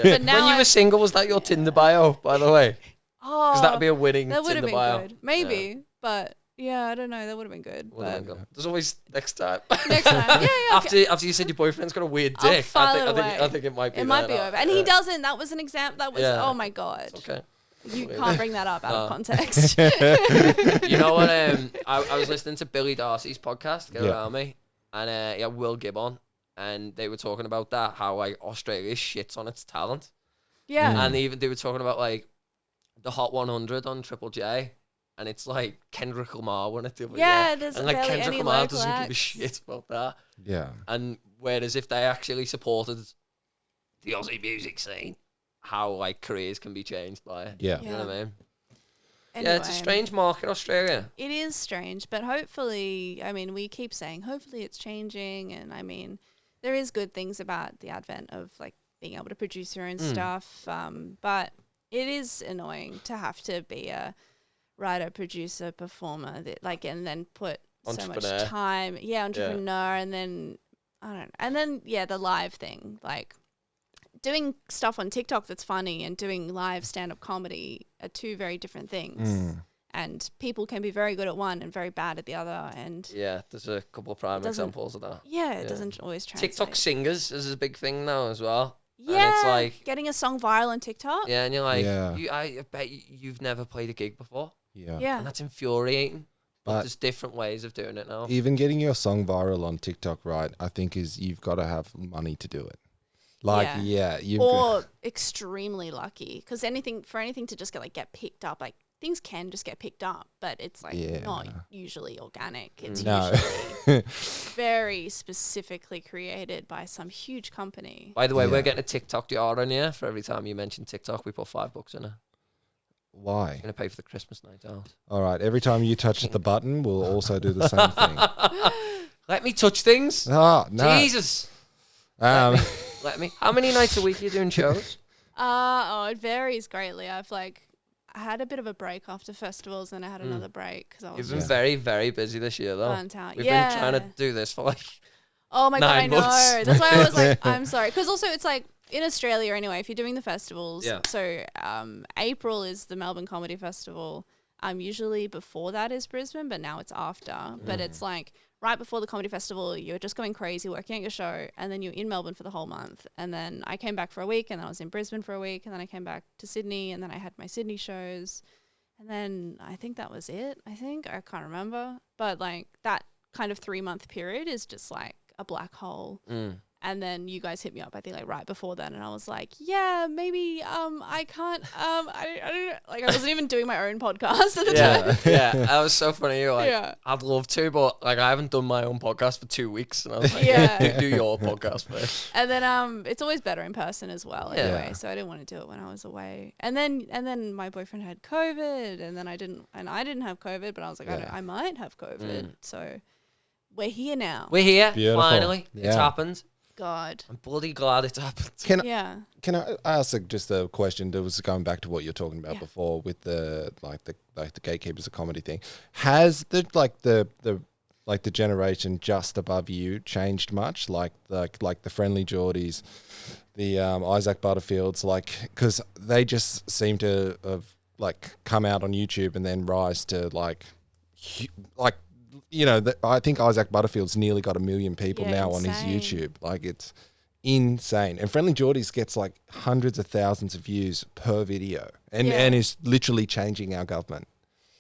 But now when you were single, was that your Tinder bio, by the way? Because that would be a winning Tinder bio. Good. Maybe, but I don't know. That would have been good. There's always next time. Next time, After you said your boyfriend's got a weird dick, I think it might be. It might be over, and he doesn't. That was an example. That was oh my god. It's okay. You can't bring that up out of context. You know what? I was listening to Billy Darcy's podcast, Get Around Me, and Will Gibbon, and they were talking about that, how like Australia shits on its talent. Yeah. And even they were talking about like the Hot 100 on Triple J, and it's like Kendrick Lamar won it the other year. There's and like Kendrick Lamar doesn't give a shit about that. Yeah. And whereas if they actually supported the Aussie music scene, how like careers can be changed by it. You know what I mean? Anyway, it's a strange market, Australia. It is strange, but hopefully, I mean, we keep saying hopefully it's changing, and I mean, there is good things about the advent of like being able to produce your own stuff. But it is annoying to have to be a writer, producer, performer, and then put so much time. Yeah, entrepreneur, and then I don't know. And then the live thing, like doing stuff on TikTok that's funny and doing live stand-up comedy are two very different things. And people can be very good at one and very bad at the other. And there's a couple of prime examples of that. Yeah, it doesn't always translate. TikTok singers is a big thing now as well. Yeah, and it's like getting a song viral on TikTok. Yeah, and you're like, I bet you've never played a gig before. Yeah. And that's infuriating. But there's different ways of doing it now. Even getting your song viral on TikTok, right, I think you've got to have money to do it. Like, or extremely lucky, because anything to just get picked up, like things can just get picked up, but it's like not usually organic. It's usually very specifically created by some huge company. By the way, we're getting a TikTok jar in here for every time you mention TikTok. We put $5 in it. Why? I'm gonna pay for the Christmas night out. All right. Every time you touch the button, we'll also do the same thing. Let me touch things. Oh no, Jesus. Let me. How many nights a week are you doing shows? It varies greatly. I had a bit of a break after festivals, and I had another break because I was. You've been very, very busy this year, though. Burnt out. We've been trying to do this for like. Oh my god, I 9 months. know. That's why I was like, I'm sorry, because also it's like in Australia anyway. If you're doing the festivals, so April is the Melbourne Comedy Festival. Usually before that is Brisbane, but now it's after. But it's like right before the comedy festival, you're just going crazy working at your show, and then you're in Melbourne for the whole month. And then I came back for a week, and then I was in Brisbane for a week, and then I came back to Sydney, and then I had my Sydney shows. And then I think that was it. I can't remember. But like that kind of 3-month period is just like a black hole. And then you guys hit me up, I think, like right before then, and I was like, yeah, maybe I can't. I don't know. Like I wasn't even doing my own podcast at the time. Yeah, that was so funny. You're like, I'd love to, but like I haven't done my own podcast for 2 weeks, and I was like, do your podcast first. And then it's always better in person as well. Anyway, so I didn't want to do it when I was away. And then my boyfriend had COVID, and then I didn't have COVID, but I was like, I might have COVID. So we're here now. We're here. Beautiful. Finally. It's happened. God. I'm bloody glad it's happened. Can I ask just a question that was going back to what you're talking about before with the gatekeepers of comedy thing? Has the generation just above you changed much? Like the Friendly Geordies, the Isaac Butterfields, because they just seem to have come out on YouTube and then rise to I think Isaac Butterfield's nearly got 1 million people now on his YouTube. Like, it's insane. And Friendly Geordies gets hundreds of thousands of views per video and is literally changing our government.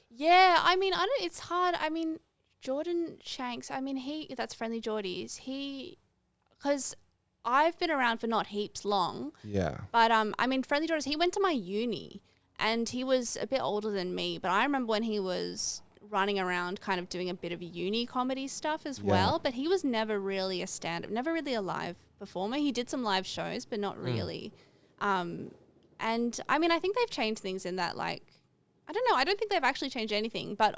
Yeah, I mean, it's hard. I mean, Jordan Shanks, I mean, that's Friendly Geordies. Because I've been around for not heaps long. Yeah. But, I mean, Friendly Geordies, he went to my uni and he was a bit older than me. But I remember when he was running around kind of doing a bit of uni comedy stuff as well, but he was never really a stand-up, never really a live performer. He did some live shows, but not really. And I mean, I think they've changed things in that, I don't know, I don't think they've actually changed anything, but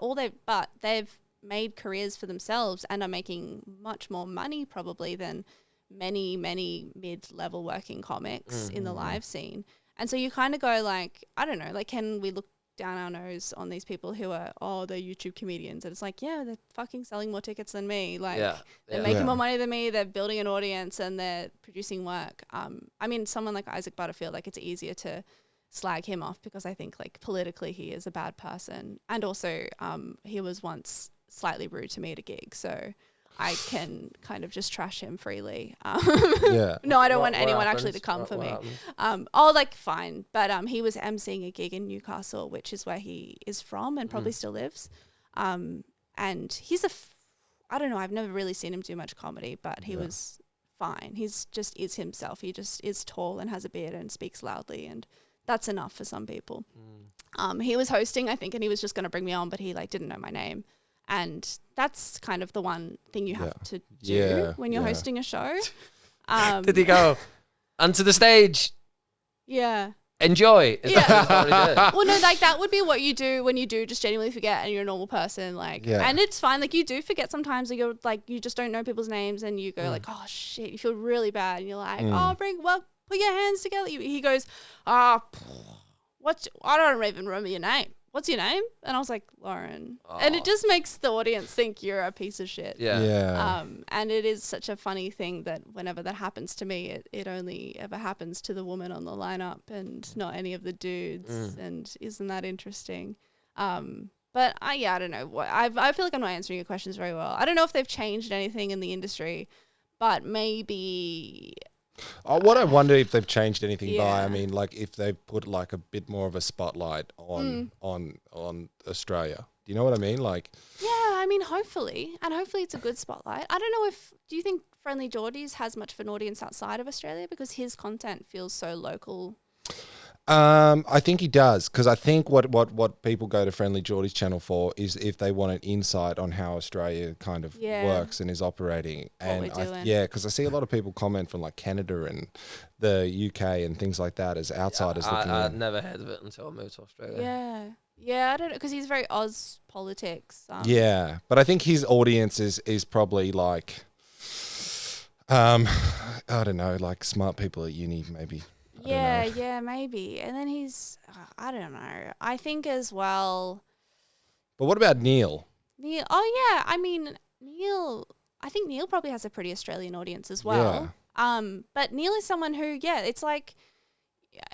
they've made careers for themselves and are making much more money probably than many, many mid-level working comics in the live scene. And so you kind of go I don't know, can we look down our nose on these people who are, they're YouTube comedians, and it's they're fucking selling more tickets than me. They're making more money than me, they're building an audience, and they're producing work. I mean, someone like Isaac Butterfield, it's easier to slag him off because I think politically he is a bad person, and also he was once slightly rude to me at a gig, so I can kind of just trash him freely. No, I don't want anyone actually to come for me. Fine. But he was emceeing a gig in Newcastle, which is where he is from and probably still lives. And he's I don't know, I've never really seen him do much comedy, but he was fine. He's just is himself. He just is tall and has a beard and speaks loudly, and that's enough for some people. He was hosting, I think, and he was just going to bring me on, but he didn't know my name. And that's kind of the one thing you have to do when you're hosting a show. Did he go onto the stage? Yeah. Enjoy. Is that what he did? Well, no, that would be what you do when you do just genuinely forget and you're a normal person. And it's fine. You do forget sometimes. You're you just don't know people's names and you go oh shit, you feel really bad. And you're put your hands together. He goes, I don't even remember your name. What's your name? And I was like, Lauren. And it just makes the audience think you're a piece of shit. Yeah. And it is such a funny thing that whenever that happens to me, it only ever happens to the woman on the lineup and not any of the dudes. And isn't that interesting? But I don't know. I feel like I'm not answering your questions very well. I don't know if they've changed anything in the industry, but maybe... what I wonder if they've changed anything by, I mean, like if they've put like a bit more of a spotlight on Australia. Do you know what I mean? Like, yeah, I mean, hopefully, and hopefully it's a good spotlight. I don't know do you think Friendly Geordies has much of an audience outside of Australia because his content feels so local? I think he does, because I think what people go to Friendly Geordie's channel for is if they want an insight on how Australia kind of works and is operating. And because I see a lot of people comment from like Canada and the UK and things like that as outsiders. I'd never heard of it until I moved to Australia. Yeah, I don't know, because he's very Oz politics. But I think his audience is probably like, I don't know, like smart people at uni maybe. Yeah, maybe. And then he's, I don't know. I think as well. But what about Neil? I mean, I think Neil probably has a pretty Australian audience as well. Yeah. But Neil is someone who, it's like,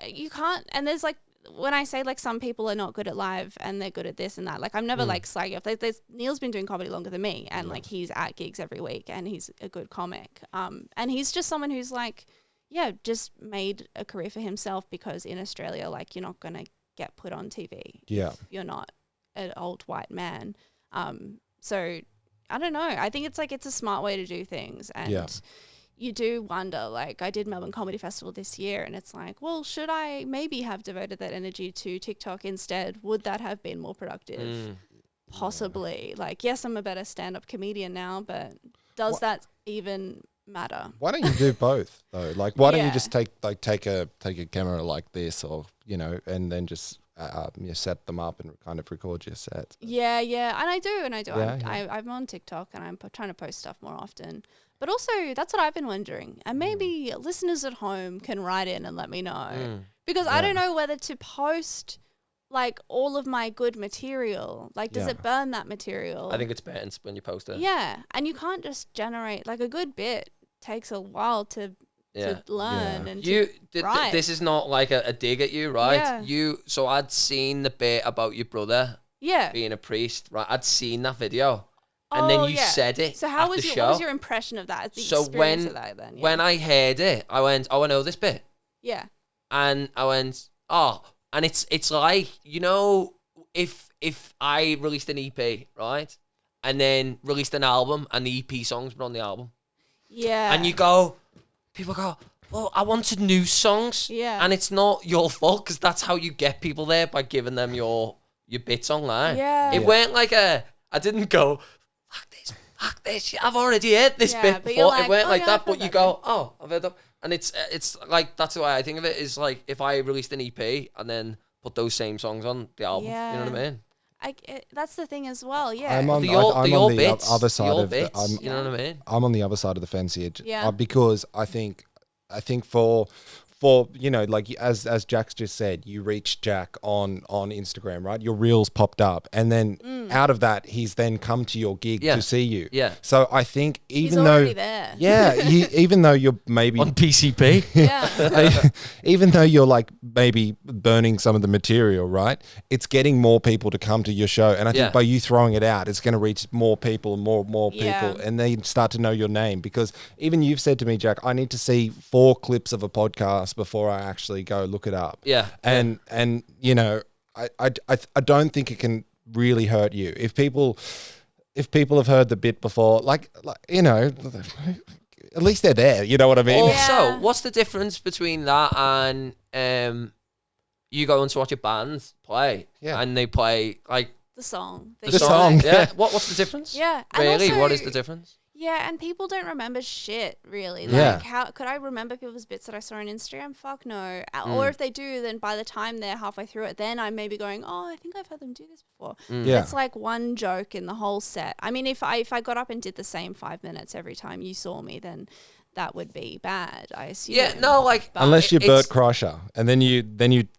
you can't, and there's like, when I say like some people are not good at live and they're good at this and that, like I'm never like slagging off. Neil's been doing comedy longer than me, and like he's at gigs every week and he's a good comic. And he's just someone who's like, just made a career for himself, because in Australia, like, you're not going to get put on TV if you're not an old white man. So I don't know. I think it's like, it's a smart way to do things. And you do wonder, like, I did Melbourne Comedy Festival this year, and it's like, well, should I maybe have devoted that energy to TikTok instead? Would that have been more productive? Possibly. Like, yes, I'm a better stand-up comedian now, but does that even matter? Why don't you do both though? Like, why don't you just take a camera like this, or and then just you set them up and kind of record your sets? Yeah, and I do. I'm on TikTok and I'm trying to post stuff more often. But also, that's what I've been wondering, and maybe listeners at home can write in and let me know, because I don't know whether to post like all of my good material. Like, does it burn that material? I think it's burnt when you post it. Yeah, and you can't just generate, like, a good bit takes a while to learn and write. This is not like a dig at you, right? So I'd seen the bit about your brother being a priest, right? I'd seen that video. And then you said it. So what was your impression of that? When I heard it, I went, I know this bit. Yeah. And I went, and it's like, if I released an EP, right? And then released an album and the EP songs were on the album. Yeah. And people go, well, I wanted new songs. Yeah. And it's not your fault, because that's how you get people there, by giving them your bits online. Yeah. It weren't like I didn't go, fuck this, I've already heard this bit before. Like, it weren't like that, but you go, I've heard that. And it's like, that's the way I think of it, is like, if I released an EP and then put those same songs on the album, you know what I mean? That's the thing as well, I'm on the other side of the, you know what I mean? I'm on the other side of the fence here, because I think for like, as Jack's just said, you reached Jack on Instagram, right? Your reels popped up, and then out of that, he's then come to your gig to see you. Yeah. So I think even he's already there. Even though you're maybe on PCP, even though you're like maybe burning some of the material, right? It's getting more people to come to your show, and I think by you throwing it out, it's going to reach more people and more people, and they start to know your name. Because even you've said to me, Jack, I need to see 4 clips of a podcast before I actually go look it up. Yeah. And I don't think it can really hurt you if people have heard the bit before, like at least they're there, you know what I mean? Also, what's the difference between that and you going to watch a band play and they play like the song? The song. Yeah. What's the difference? Yeah. Really? Also, what is the difference? Yeah, and people don't remember shit, really. Like, how could I remember people's bits that I saw on Instagram? Fuck no. Or if they do, then by the time they're halfway through it, then I'm maybe going, I think I've heard them do this before. It's like one joke in the whole set. I mean, if I got up and did the same 5 minutes every time you saw me, then that would be bad, I assume. Yeah, no, like But Unless you're it's- Bert Kreischer, and then you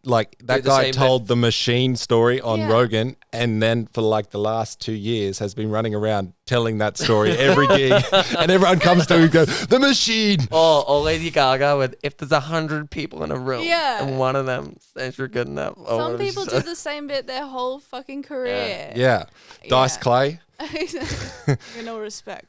like that the guy same told the machine story on Yeah. Rogan, and then for like the last 2 years has been running around telling that story every gig, and everyone comes to him and goes, "The machine." or Lady Gaga with if there's 100 people in a room Yeah. and one of them says you're good enough. or some whatever she people do said. the same bit their whole fucking career. Yeah, Dice Yeah. Clay. No respect.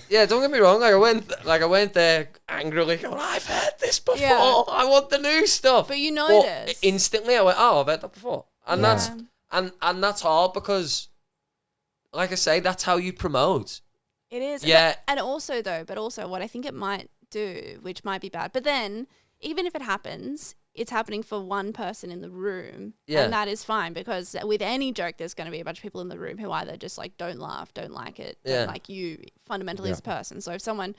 Yeah, don't get me wrong. I went there angrily going, I've heard this before. Yeah. I want the new stuff. But you But notice. instantly I went, oh, I've heard that before. And Yeah. that's and that's hard because, like I say, that's how you promote. It is. Yeah. But also what I think it might do, which might be bad, but then even if it happens, it's happening for one person in the room. Yeah. And that is fine, because with any joke, there's going to be a bunch of people in the room who either just like don't laugh, don't like it, Yeah. don't like you fundamentally as a person. So if someone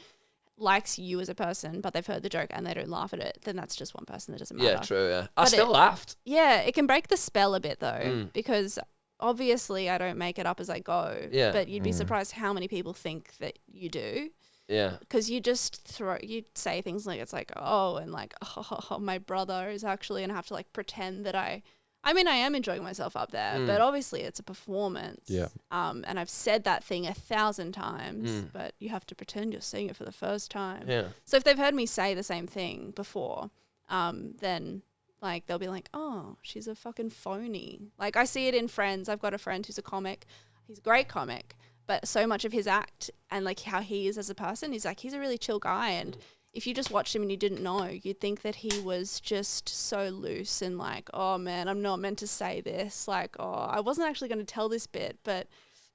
likes you as a person, but they've heard the joke and they don't laugh at it, then that's just one person that doesn't matter. Yeah, true, yeah. I But still it- laughed. Yeah, it can break the spell a bit though, Mm. because obviously I don't make it up as I go. Yeah. But you'd be surprised how many people think that you do. Yeah. Because you just you say things like, it's like, oh, and like, oh, my brother is actually, and I have to like pretend that I mean, I am enjoying myself up there, but obviously it's a performance. Yeah. And I've said that thing 1,000 times, but you have to pretend you're saying it for the first time. Yeah. So if they've heard me say the same thing before, then like they'll be like, oh, she's a fucking phony. Like I see it in friends. I've got a friend who's a comic. He's a great comic, but so much of his act and like how he is as a person, he's a really chill guy. And if you just watched him and you didn't know, you'd think that he was just so loose and like, oh man, I'm not meant to say this. Like, oh, I wasn't actually going to tell this bit, but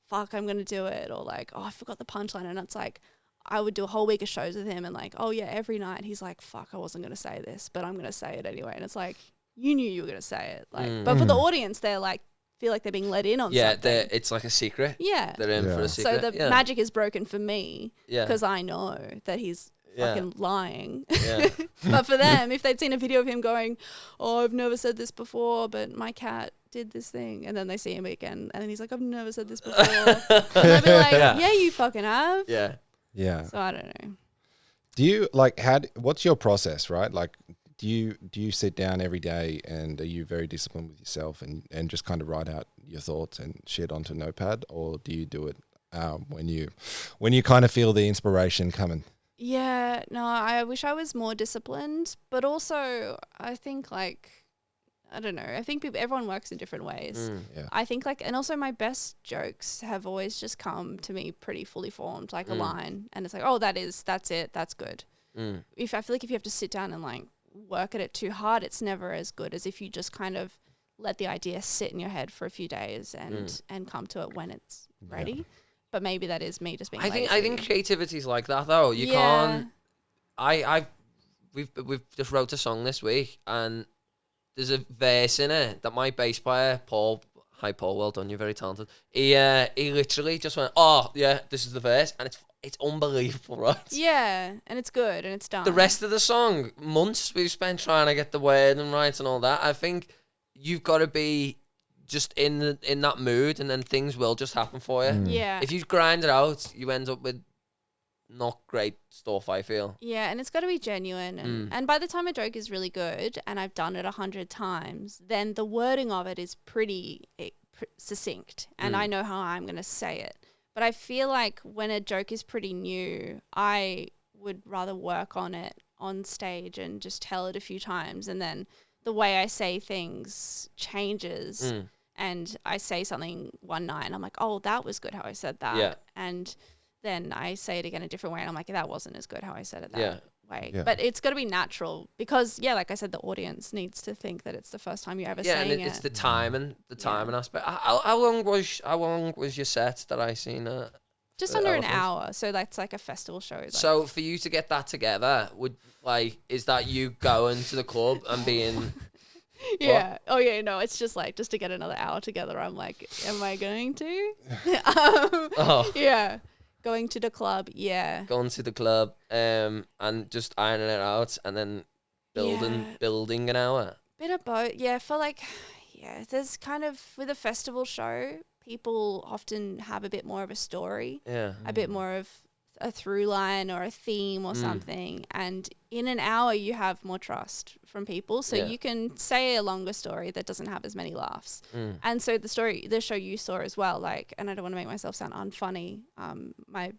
fuck, I'm going to do it. Or like, oh, I forgot the punchline. And it's like, I would do a whole week of shows with him and like, oh yeah, every night he's like, fuck, I wasn't going to say this, but I'm going to say it anyway. And it's like, you knew you were going to say it. Like, but for the audience, they're like, feel like they're being let in on Yeah, something. it's like a secret. Yeah. They're in for Yeah. a secret. So the yeah. magic is broken for me Yeah. because I know that he's Yeah. fucking lying. Yeah. But for them, if they'd seen a video of him going, oh, I've never said this before, but my cat did this thing, and then they see him again, and then he's like, I've never said this before. And they'd be like, yeah, you fucking have. Yeah. Yeah. So I don't know. Do you like what's your process, right? Like do you sit down every day and are you very disciplined with yourself and just kind of write out your thoughts and shit onto notepad, or do you do it when you kind of feel the inspiration coming? Yeah, no, I wish I was more disciplined, but also I think like, I don't know, I think everyone works in different ways. Yeah. I think like, and also my best jokes have always just come to me pretty fully formed, like a line, and it's like, oh, that's it, that's good. If I feel like if you have to sit down and like work at it too hard, it's never as good as if you just kind of let the idea sit in your head for a few days and come to it when it's ready. But maybe that is me just being lazy. I think creativity's like that though. You can't. We've just wrote a song this week, and there's a verse in it that my bass player Paul. Hi Paul, well done. You're very talented. He literally just went, oh yeah, this is the verse, and it's unbelievable, right? Yeah, and it's good and it's done. The rest of the song, months we've spent trying to get the word and right and all that. I think you've got to be just in that mood, and then things will just happen for you. Yeah. If you grind it out, you end up with not great stuff, I feel. Yeah, and it's got to be genuine. And by the time a joke is really good and I've done it 100 times, then the wording of it is pretty succinct and I know how I'm going to say it. But I feel like when a joke is pretty new, I would rather work on it on stage and just tell it a few times, and then the way I say things changes. And I say something one night and I'm like, oh, that was good how I said that. Yeah. And then I say it again a different way and I'm like, that wasn't as good how I said it that Yeah. way. Yeah. But it's got to be natural because, yeah, like I said, the audience needs to think that it's the first time you're ever Yeah, saying and it. it's the timing aspect. How long was your set that I seen? Just under an Elephant? hour. So that's like a festival show. Like, So for you to get that together, is that you going to the club and being? yeah. Oh, yeah. No, it's just like, just to get another hour together, I'm like, am I going to? Oh. Yeah. Going to the club. Yeah. Going to the club, and just ironing it out, and then building an hour. Bit of both. Yeah. For like, yeah, there's kind of, with a festival show, people often have a bit more of a story, Yeah. a bit more of a through line or a theme or something, and in an hour you have more trust from people, so you can say a longer story that doesn't have as many laughs. And so the show you saw as well, like, and I don't want to make myself sound unfunny, my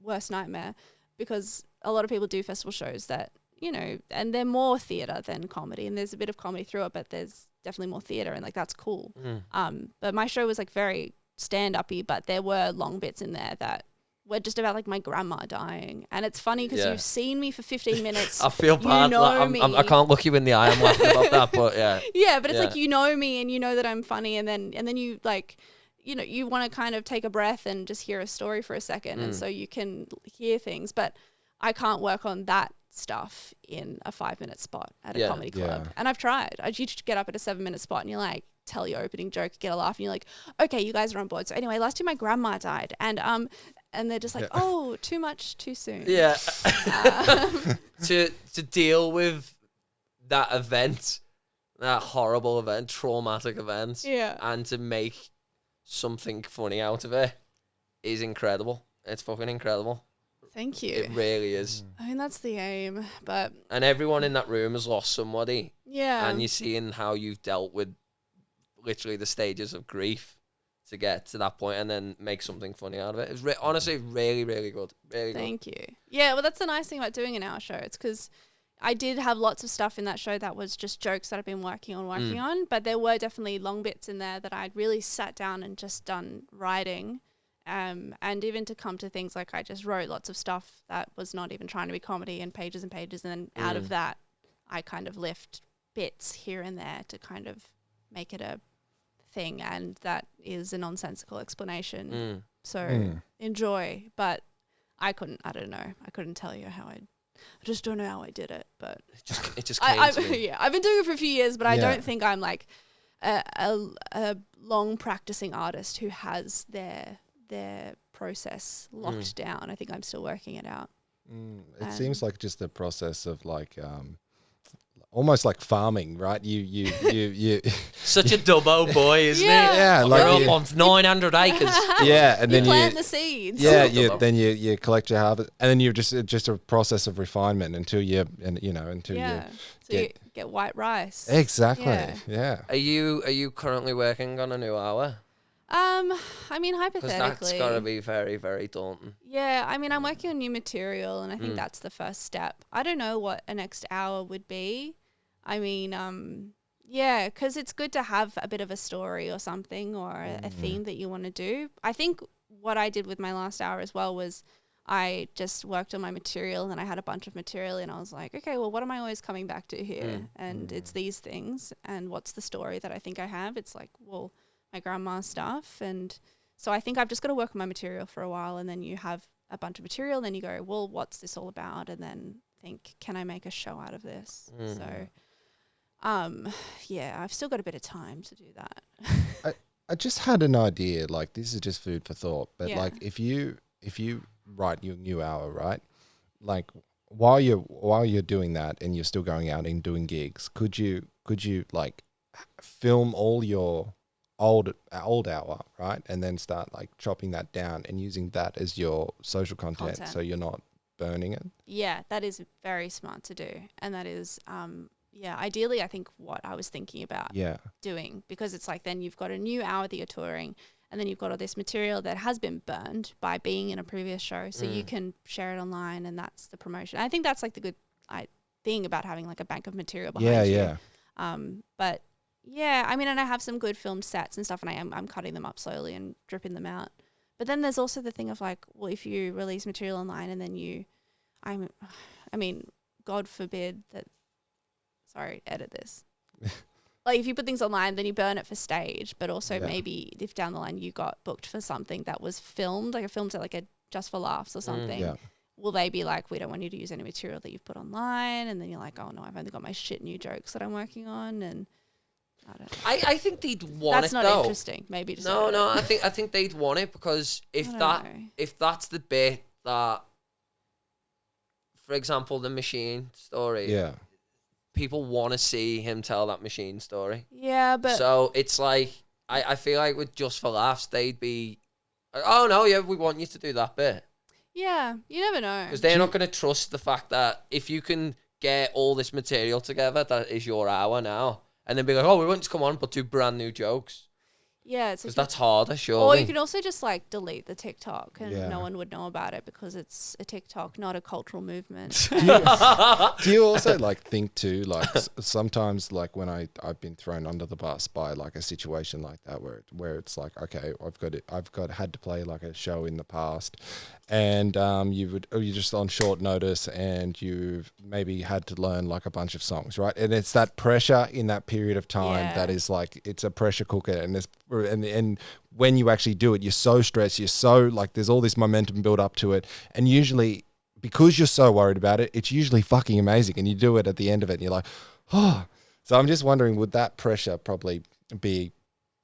worst nightmare, because a lot of people do festival shows that, you know, and they're more theatre than comedy, and there's a bit of comedy through it, but there's definitely more theatre, and like that's cool. But my show was like very stand-uppy, but there were long bits in there that were just about like my grandma dying, and it's funny because you've seen me for 15 minutes. I feel bad. You know me. I can't look you in the eye. I'm laughing about that, but yeah, but it's like, you know me, and you know that I'm funny, and then you like, you know, you want to kind of take a breath and just hear a story for a second, and so you can hear things. But I can't work on that stuff in a 5-minute spot at a comedy club, and I've tried. You just get up at a 7-minute spot, and you're like, tell your opening joke, get a laugh, and you're like, okay, you guys are on board. So anyway, last year my grandma died, and they're just like, oh, too much, too soon. Yeah. To deal with that event, that horrible event, traumatic event, and to make something funny out of it is incredible. It's fucking incredible. Thank you. It really is. I mean, that's the aim, but... And everyone in that room has lost somebody. Yeah. And you're seeing how you've dealt with literally the stages of grief to get to that point and then make something funny out of it. It's honestly really, really good. Really good. Thank you. Yeah, well, that's the nice thing about doing an hour show. It's because I did have lots of stuff in that show that was just jokes that I've been working on, but there were definitely long bits in there that I'd really sat down and just done writing. And even to come to things like I just wrote lots of stuff that was not even trying to be comedy and pages, and then out of that I kind of lift bits here and there to kind of make it a thing, and that is a nonsensical explanation. So enjoy, but I don't know. I couldn't tell you how I just don't know how I did it, but it just came to me. Yeah, I've been doing it for a few years, but I don't think I'm like a long practicing artist who has their process locked down. I think I'm still working it out. It seems like just the process of like almost like farming, right? You Such a dubbo boy, isn't he? Yeah, like you're up on 900 acres. Yeah, and then you plant the seeds. Yeah, then you collect your harvest, and then you're just a process of refinement until you get white rice. Exactly. Yeah. Are you currently working on a new hour? I mean, hypothetically, because that's got to be very, very daunting. Yeah, I mean, I'm working on new material, and I think that's the first step. I don't know what a next hour would be. I mean, yeah, because it's good to have a bit of a story or something, or a theme that you want to do. I think what I did with my last hour as well was I just worked on my material, and then I had a bunch of material, and I was like, okay, well, what am I always coming back to here? And it's these things, and what's the story that I think I have? It's like, well, my grandma's stuff. And so I think I've just got to work on my material for a while, and then you have a bunch of material, and then you go, well, what's this all about? And then think, can I make a show out of this? So yeah, I've still got a bit of time to do that. I just had an idea, like this is just food for thought, but like if you write your new hour, right? Like while you're doing that and you're still going out and doing gigs, could you like film all your old hour, right? And then start like chopping that down and using that as your social content. So you're not burning it? Yeah, that is very smart to do. And that is ideally I think what I was thinking about doing, because it's like then you've got a new hour that you're touring, and then you've got all this material that has been burned by being in a previous show, so you can share it online, and that's the promotion. I think that's like the good thing about having like a bank of material behind you. But yeah, I mean, and I have some good filmed sets and stuff, and I'm cutting them up slowly and dripping them out. But then there's also the thing of like, well, if you release material online and then I mean, God forbid that, sorry, edit this. Like if you put things online, then you burn it for stage, but also maybe if down the line you got booked for something that was filmed, like a film set, like a Just for Laughs or something, will they be like, we don't want you to use any material that you've put online? And then you're like, oh no, I've only got my shit new jokes that I'm working on, and I don't know. I think they'd want that's it. That's not interesting. Maybe just I think they'd want it, because if that's the bit that, for example, the machine story. Yeah. People want to see him tell that machine story. Yeah, but so it's like I feel like with Just for Laughs, they'd be like, oh no, yeah, we want you to do that bit. Yeah, you never know. Because they're not going to trust the fact that if you can get all this material together, that is your hour now, and then be like, oh, we want you to come on, but do brand new jokes. Yeah, it's Because that's harder, surely. Or you can also just like delete the TikTok and Yeah. no one would know about it because it's a TikTok, not a cultural movement. Do you also like think too, like sometimes like when I've been thrown under the bus by like a situation like that where it's like, okay, I've had to play like a show in the past, and you're just on short notice and you've maybe had to learn like a bunch of songs, right? And it's that pressure in that period of time that is like, it's a pressure cooker, and when you actually do it, you're so stressed, you're so like, there's all this momentum built up to it, and usually because you're so worried about it, it's usually fucking amazing, and you do it at the end of it and you're like, oh. So I'm just wondering, would that pressure probably be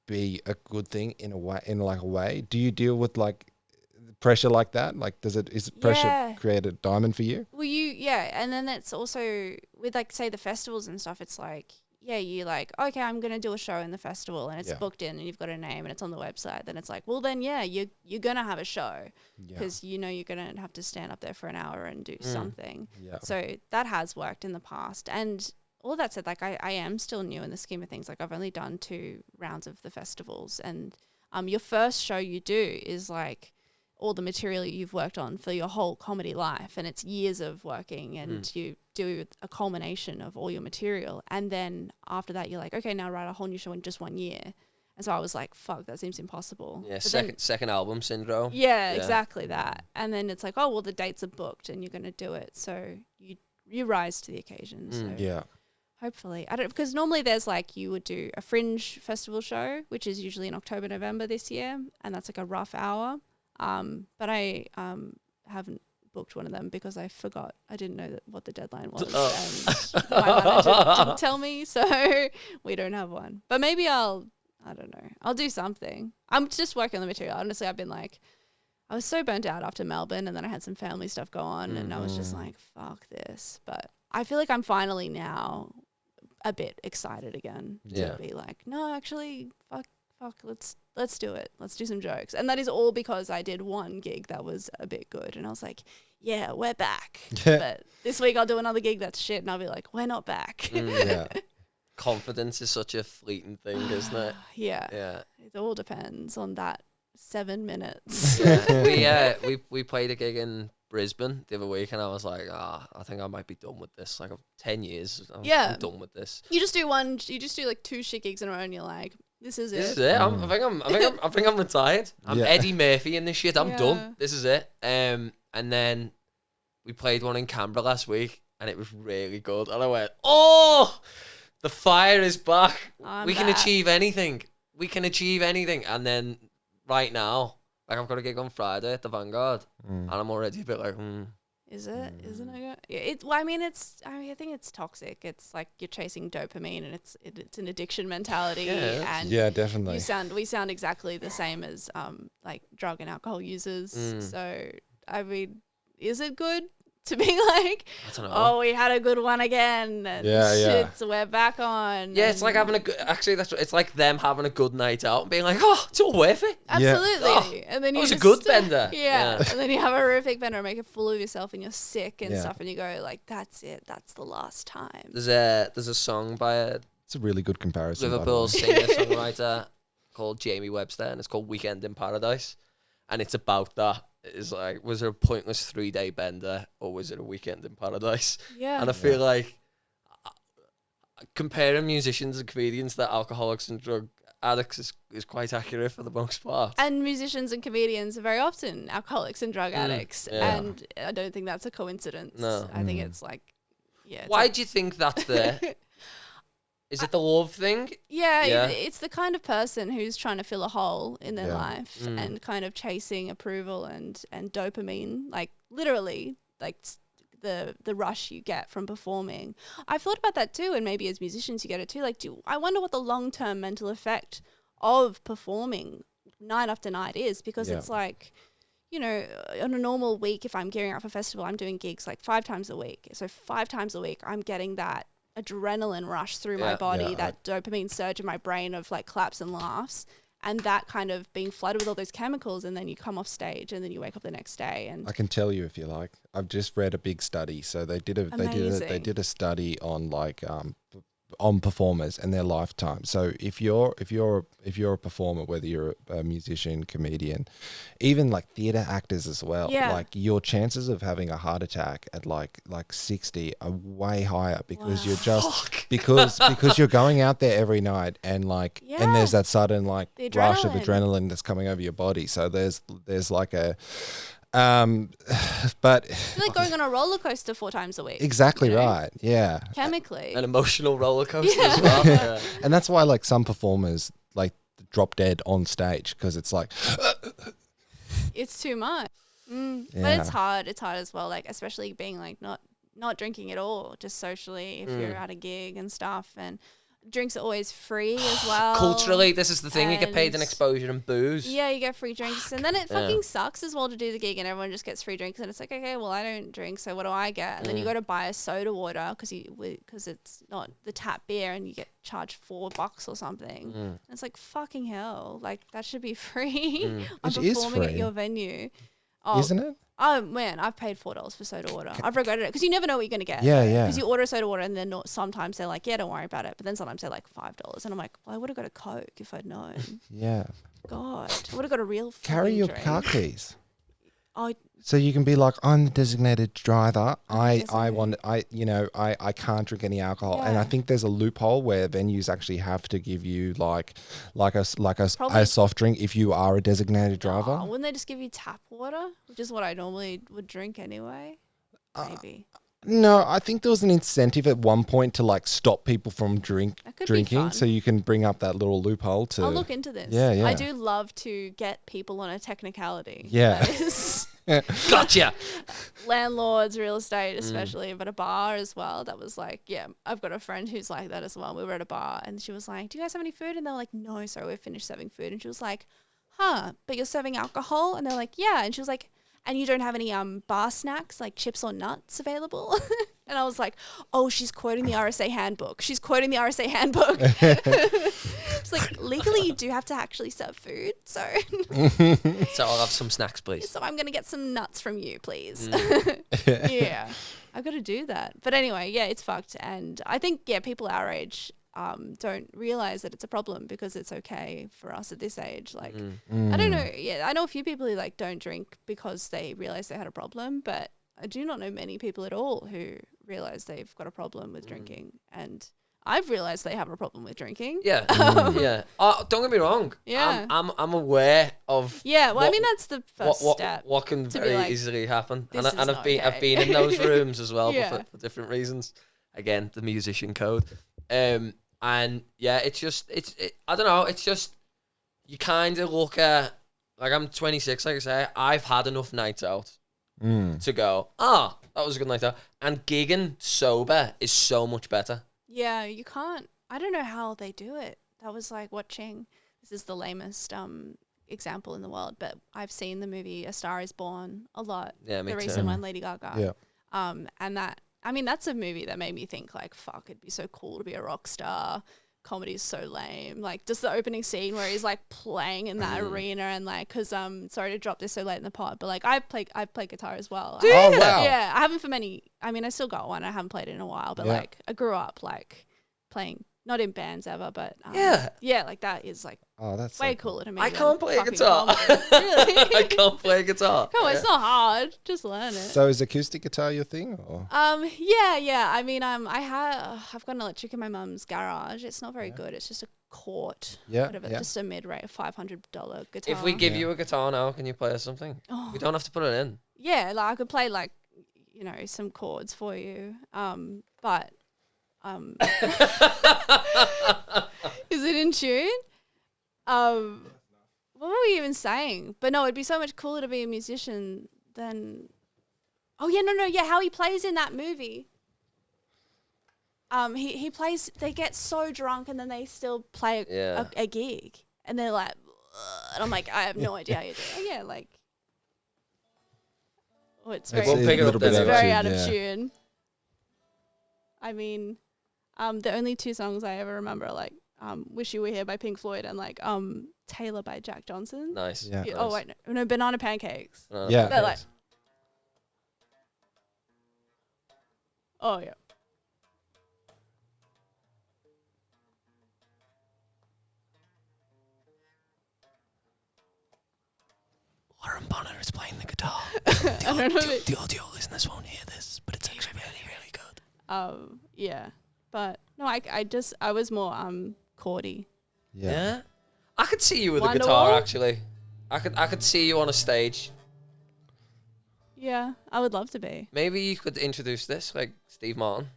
a good thing in a way? Do you deal with like pressure like that? Like, is pressure create a diamond for you? Well, and then it's also with like say the festivals and stuff. It's like, yeah, you like, okay, I'm gonna do a show in the festival and it's booked in and you've got a name and it's on the website. Then it's like, well, then you're gonna have a show because you know you're gonna have to stand up there for an hour and do something. Yeah. So that has worked in the past. And all that said, like I am still new in the scheme of things. Like I've only done 2 rounds of the festivals, and your first show you do is like all the material you've worked on for your whole comedy life, and it's years of working, and you do a culmination of all your material, and then after that you're like, okay, now write a whole new show in just 1 year. And so I was like, fuck, that seems impossible. Yeah, second album syndrome. Yeah, exactly that. And then it's like, oh well, the dates are booked and you're going to do it, so you rise to the occasion. So yeah. Hopefully. I don't, because normally there's like, you would do a fringe festival show, which is usually in October, November this year, and that's like a rough hour. But I haven't booked one of them because I forgot. I didn't know what the deadline was, and my manager didn't tell me, so we don't have one. But maybe I don't know. I'll do something. I'm just working on the material. Honestly, I've been like, I was so burnt out after Melbourne, and then I had some family stuff go on, and I was just like, fuck this. But I feel like I'm finally now a bit excited again to be like, no, actually, fuck, let's do it. Let's do some jokes. And that is all because I did one gig that was a bit good, and I was like, yeah, we're back. But this week I'll do another gig that's shit, and I'll be like, we're not back. Confidence is such a fleeting thing, isn't it? Yeah. It all depends on that 7 minutes. We played a gig in Brisbane the other week, and I was like, I think I might be done with this. Like, 10 years, I'm done with this. You just do like 2 shit gigs in a row, and you're like, this is it. This is it. I think I'm retired. I'm Eddie Murphy in this shit. I'm done. This is it. And then we played one in Canberra last week, and it was really good. And I went, oh, the fire is back. We can achieve anything. And then right now, like, I've got a gig on Friday at the Vanguard, and I'm already a bit like, Is it? Isn't it? Yeah. I think it's toxic. It's like you're chasing dopamine, and it's an addiction mentality. And definitely. We sound exactly the same as like drug and alcohol users. So I mean, is it good to be like, I don't know. Oh, we had a good one again, and so we're back on. Yeah, it's like having a good. Actually, it's like them having a good night out and being like, oh, it's all worth it. Absolutely. And then it was a good bender. Yeah. And then you have a horrific bender and make a fool of yourself, and you're sick and stuff, and you go like, that's it. That's the last time. There's a song by it's a really good comparison. Liverpool singer-songwriter called Jamie Webster, and it's called Weekend in Paradise, and it's about that. It's like, was it a pointless 3-day bender, or was it a weekend in paradise? Yeah. And I feel like comparing musicians and comedians to alcoholics and drug addicts is quite accurate for the most part. And musicians and comedians are very often alcoholics and drug addicts. And I don't think that's a coincidence. No. I think it's like, Why do you think that's there? Is it the love thing? Yeah, it's the kind of person who's trying to fill a hole in their life and kind of chasing approval and dopamine, like literally, like the rush you get from performing. I've thought about that too, and maybe as musicians you get it too. Like, I wonder what the long-term mental effect of performing night after night is, because it's like, you know, on a normal week, if I'm gearing up for a festival, I'm doing gigs like 5 times a week. So 5 times a week, I'm getting that adrenaline rush through my body, that dopamine surge in my brain of like claps and laughs. and that kind of being flooded with all those chemicals, and then you come off stage and then you wake up the next day. And I can tell you if you like. I've just read a big study. So they did a study on like on performers and their lifetime. So if you're a performer, whether you're a musician, comedian, even like theater actors as well, like your chances of having a heart attack at like 60 are way higher because you're just because you're going out there every night and like and there's that sudden like rush of adrenaline that's coming over your body. So there's like a but it's like going on a roller coaster 4 times a week. Exactly, you know? Right. Yeah. Chemically. An emotional roller coaster as well. Yeah. And that's why like some performers like drop dead on stage because it's like it's too much. But it's hard. It's hard as well, like especially being like not drinking at all, just socially if you're at a gig and stuff, and drinks are always free as well. Culturally, this is the thing. You get paid in exposure and booze. Yeah, you get free drinks. And then it fucking sucks as well to do the gig and everyone just gets free drinks. And it's like, okay, well, I don't drink, so what do I get? And then you got to buy a soda water because it's not the tap beer and you get charged $4 or something. And it's like, fucking hell. Like, that should be free. I'm performing at your venue. Oh, isn't it? Oh, man, I've paid $4 for soda water. I've regretted it because you never know what you're going to get. Yeah, yeah. Because you order soda water and then sometimes they're like, yeah, don't worry about it. But then sometimes they're like $5. And I'm like, well, I would have got a Coke if I'd known. Yeah. God, I would have got a real Carry your drink. car keys. Oh, so you can be like, I'm the designated driver. I can't drink any alcohol. And I think there's a loophole where venues actually have to give you like a soft drink if you are a designated driver. Wouldn't they just give you tap water, which is what I normally would drink anyway? Maybe. No, I think there was an incentive at one point to like stop people from drinking, so you can bring up that little loophole to. I'll look into this. Yeah, yeah. I do love to get people on a technicality. Yeah. That is Gotcha. Landlords, real estate, especially, but a bar as well. That was like, yeah, I've got a friend who's like that as well. We were at a bar and she was like, do you guys have any food? And they're like, no, sorry, we've finished serving food. And she was like, huh, but you're serving alcohol? And they're like, yeah. And she was like, and you don't have any bar snacks like chips or nuts available? And I was like, oh, she's quoting the RSA handbook. She's quoting the RSA handbook. It's like, legally you do have to actually serve food. So So I'll have some snacks, please. So I'm going to get some nuts from you, please. Yeah, I've got to do that. But anyway, yeah, it's fucked. And I think, yeah, people our age don't realize that it's a problem because it's okay for us at this age. Like, I don't know. Yeah, I know a few people who like don't drink because they realize they had a problem, but I do not know many people at all who realize they've got a problem with drinking. And I've realized they have a problem with drinking. Yeah, yeah. Don't get me wrong. Yeah, I'm aware of. Yeah, well, I mean that's the first step. What can very easily happen, and I've been in those rooms as well, but for different reasons. Again, the musician code. And yeah, it's I don't know. It's just you kind of look at like I'm 26, like I say, I've had enough nights out to go. That was a good night out. And gigging sober is so much better. Yeah, you can't. I don't know how they do it. That was like watching. This is the lamest example in the world, but I've seen the movie A Star Is Born a lot. Yeah, me the too. recent one, Lady Gaga. Yeah. And that. I mean, that's a movie that made me think like, fuck, it'd be so cool to be a rock star. Comedy is so lame. Like just the opening scene where he's like playing in that arena and like, cause sorry to drop this so late in the pod, but like I play guitar as well. Oh wow. Yeah, I haven't for many. I mean, I still got one. I haven't played it in a while, but like I grew up like playing. Not in bands ever, but yeah, like that is like that's way so cool. cooler to me. I can't play a guitar. Really? I can't play a guitar. No, it's not hard. Just learn it. So is acoustic guitar your thing? Or? Yeah. I mean, I've got an electric in my mum's garage. It's not very good. It's just a Cort. Whatever. Just a mid-rate $500 guitar. If we give you a guitar now, can you play us something? We don't have to put it in. Yeah, like I could play like, some chords for you. But. Is it in tune? What were we even saying? But no, it'd be so much cooler to be a musician than. Oh yeah, no, yeah. How he plays in that movie. He plays. They get so drunk and then they still play a gig, and they're like, ugh, and I'm like, I have no idea how you do it. Yeah, like. Oh, it's very. It's very out of tune. I mean. The only 2 songs I ever remember are like Wish You Were Here by Pink Floyd and like Taylor by Jack Johnson. Nice. Yeah. Nice. Oh wait, no, Banana Pancakes. Yeah. They're like, oh yeah. Warren Bonner is playing the guitar. I don't know. The audio listeners won't hear this, but it's actually really, really good. Yeah, but no, I was more chordy. Yeah. I could see you with a Wonderwall? guitar actually. I could see you on a stage. Yeah, I would love to be. Maybe you could introduce this like Steve Martin.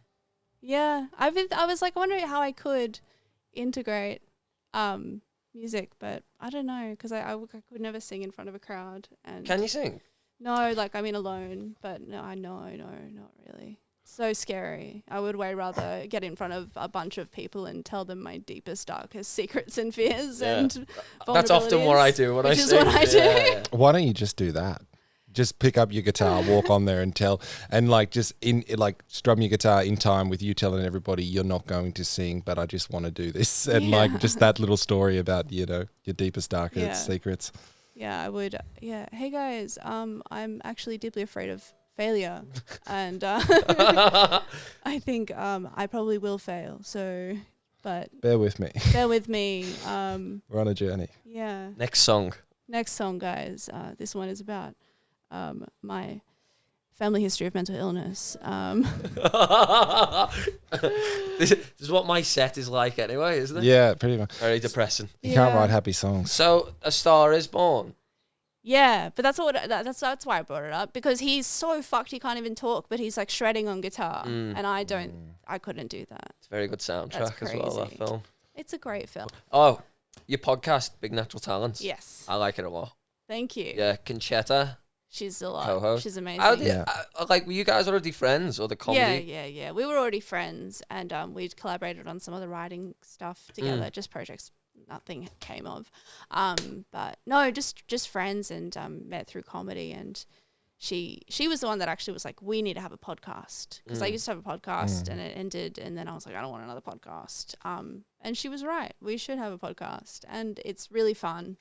Yeah, I was like wondering how I could integrate music, but I don't know because I could never sing in front of a crowd. And Can you sing? No, like I mean alone, but no, not really. So scary. I would way rather get in front of a bunch of people and tell them my deepest, darkest secrets and fears and That's often what I do when I sing. Which is what I do. Yeah. Why don't you just do that? Just pick up your guitar, walk on there and tell, and like just strum your guitar in time with you telling everybody you're not going to sing, but I just want to do this. And like just that little story about, your deepest, darkest secrets. Yeah, I would. Yeah. Hey guys, I'm actually deeply afraid of failure. And I think I probably will fail. So, but Bear with me. bear with me. We're on a journey. Yeah. Next song. Next song, guys. This one is about my family history of mental illness. This is what my set is like anyway, isn't it? Yeah, pretty much. Very depressing. You can't write happy songs. So, A Star Is Born. Yeah, but that's why I brought it up, because he's so fucked he can't even talk, but he's like shredding on guitar, and I couldn't do that. It's a very good soundtrack as well, that crazy. film. It's a great film. Oh, your podcast, Big Natural Talents. Yes. I like it a lot. Thank you. Yeah, Conchetta. She's a lot. Co-host. She's amazing. How did, were you guys already friends or the comedy? Yeah. We were already friends, and we'd collaborated on some of the writing stuff together, just projects nothing came of. But no, just friends, and met through comedy. And she was the one that actually was like, we need to have a podcast, because I used to have a podcast and it ended, and then I was like, I don't want another podcast. And she was right. We should have a podcast, and it's really fun.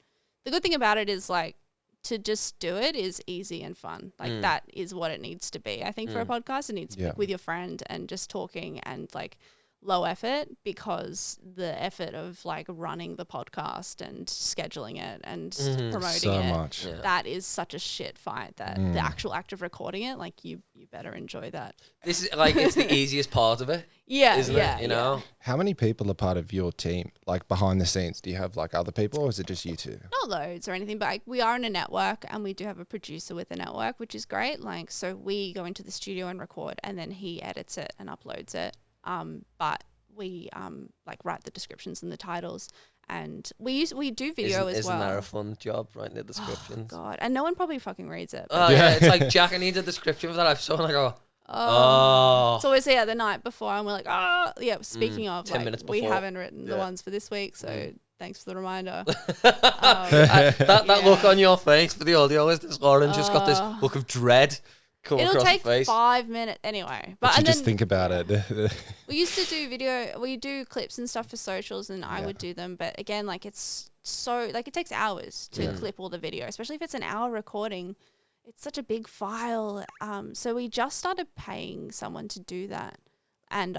The good thing about it is like, to just do it is easy and fun. Like that is what it needs to be. I think for a podcast, it needs to be with your friend and just talking, and like low effort, because the effort of like running the podcast and scheduling it and promoting So it, much. that is such a shit fight that the actual act of recording it, like you better enjoy that. This is like, it's the easiest part of it. Yeah. Isn't it? You know? How many people are part of your team? Like behind the scenes, do you have like other people, or is it just you two? Not loads or anything, but like, we are in a network, and we do have a producer with the network, which is great. Like, so we go into the studio and record, and then he edits it and uploads it. But we like write the descriptions and the titles, and we do video as well. Isn't that a fun job, writing the descriptions? Oh, God, and no one probably fucking reads it. Oh yeah, it's like, Jack, I need a description for that episode. And I go, oh. It's always the night before, and we're like, yeah. Speaking of, 10 like, minutes we before. haven't written the ones for this week, so thanks for the reminder. That look on your face for the audio listeners, Lauren just got this look of dread come It'll across take her face. 5 minutes anyway. But you and just then think about it. we used to do video. We do clips and stuff for socials, and I would do them. But again, like, it's so like, it takes hours to clip all the video, especially if it's an hour recording. It's such a big file. So we just started paying someone to do that, and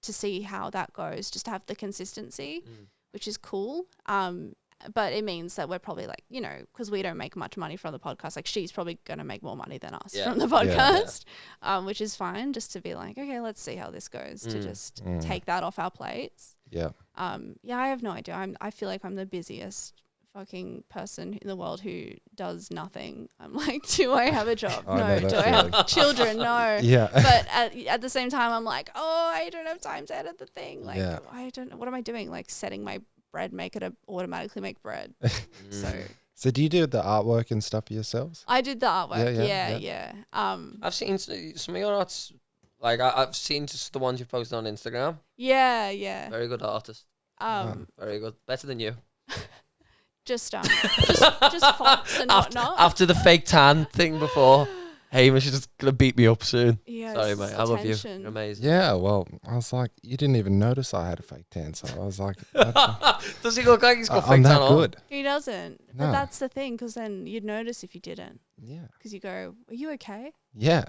to see how that goes, just to have the consistency, which is cool. But it means that we're probably like, because we don't make much money from the podcast, like she's probably going to make more money than us from the podcast, which is fine, just to be like, okay, let's see how this goes, to just take that off our plates. Yeah. I have no idea. I feel like I'm the busiest fucking person in the world who does nothing. I'm like, do I have a job? I No. know that Do I have children? No. Yeah. But at the same time, I'm like, I don't have time to edit the thing. Like, I don't know. What am I doing? Like, setting my bread maker to automatically make bread. So do you do the artwork and stuff yourselves? I did the artwork. Yeah. I've seen some of your arts. Like, I've seen just the ones you've posted on Instagram. Yeah. Very good artist. Very good. Better than you. Just fonts and whatnot. After the fake tan thing before. Hamish is just gonna beat me up soon. Yeah, Sorry, it's mate. just I love you. attention. You're amazing. Yeah, well, I was like, you didn't even notice I had a fake tan, so I was like, Does he look like he's got I'm fake tan that on? good. He doesn't. No. But that's the thing, because then you'd notice if you didn't. Yeah. Because you go, are you okay? Yeah.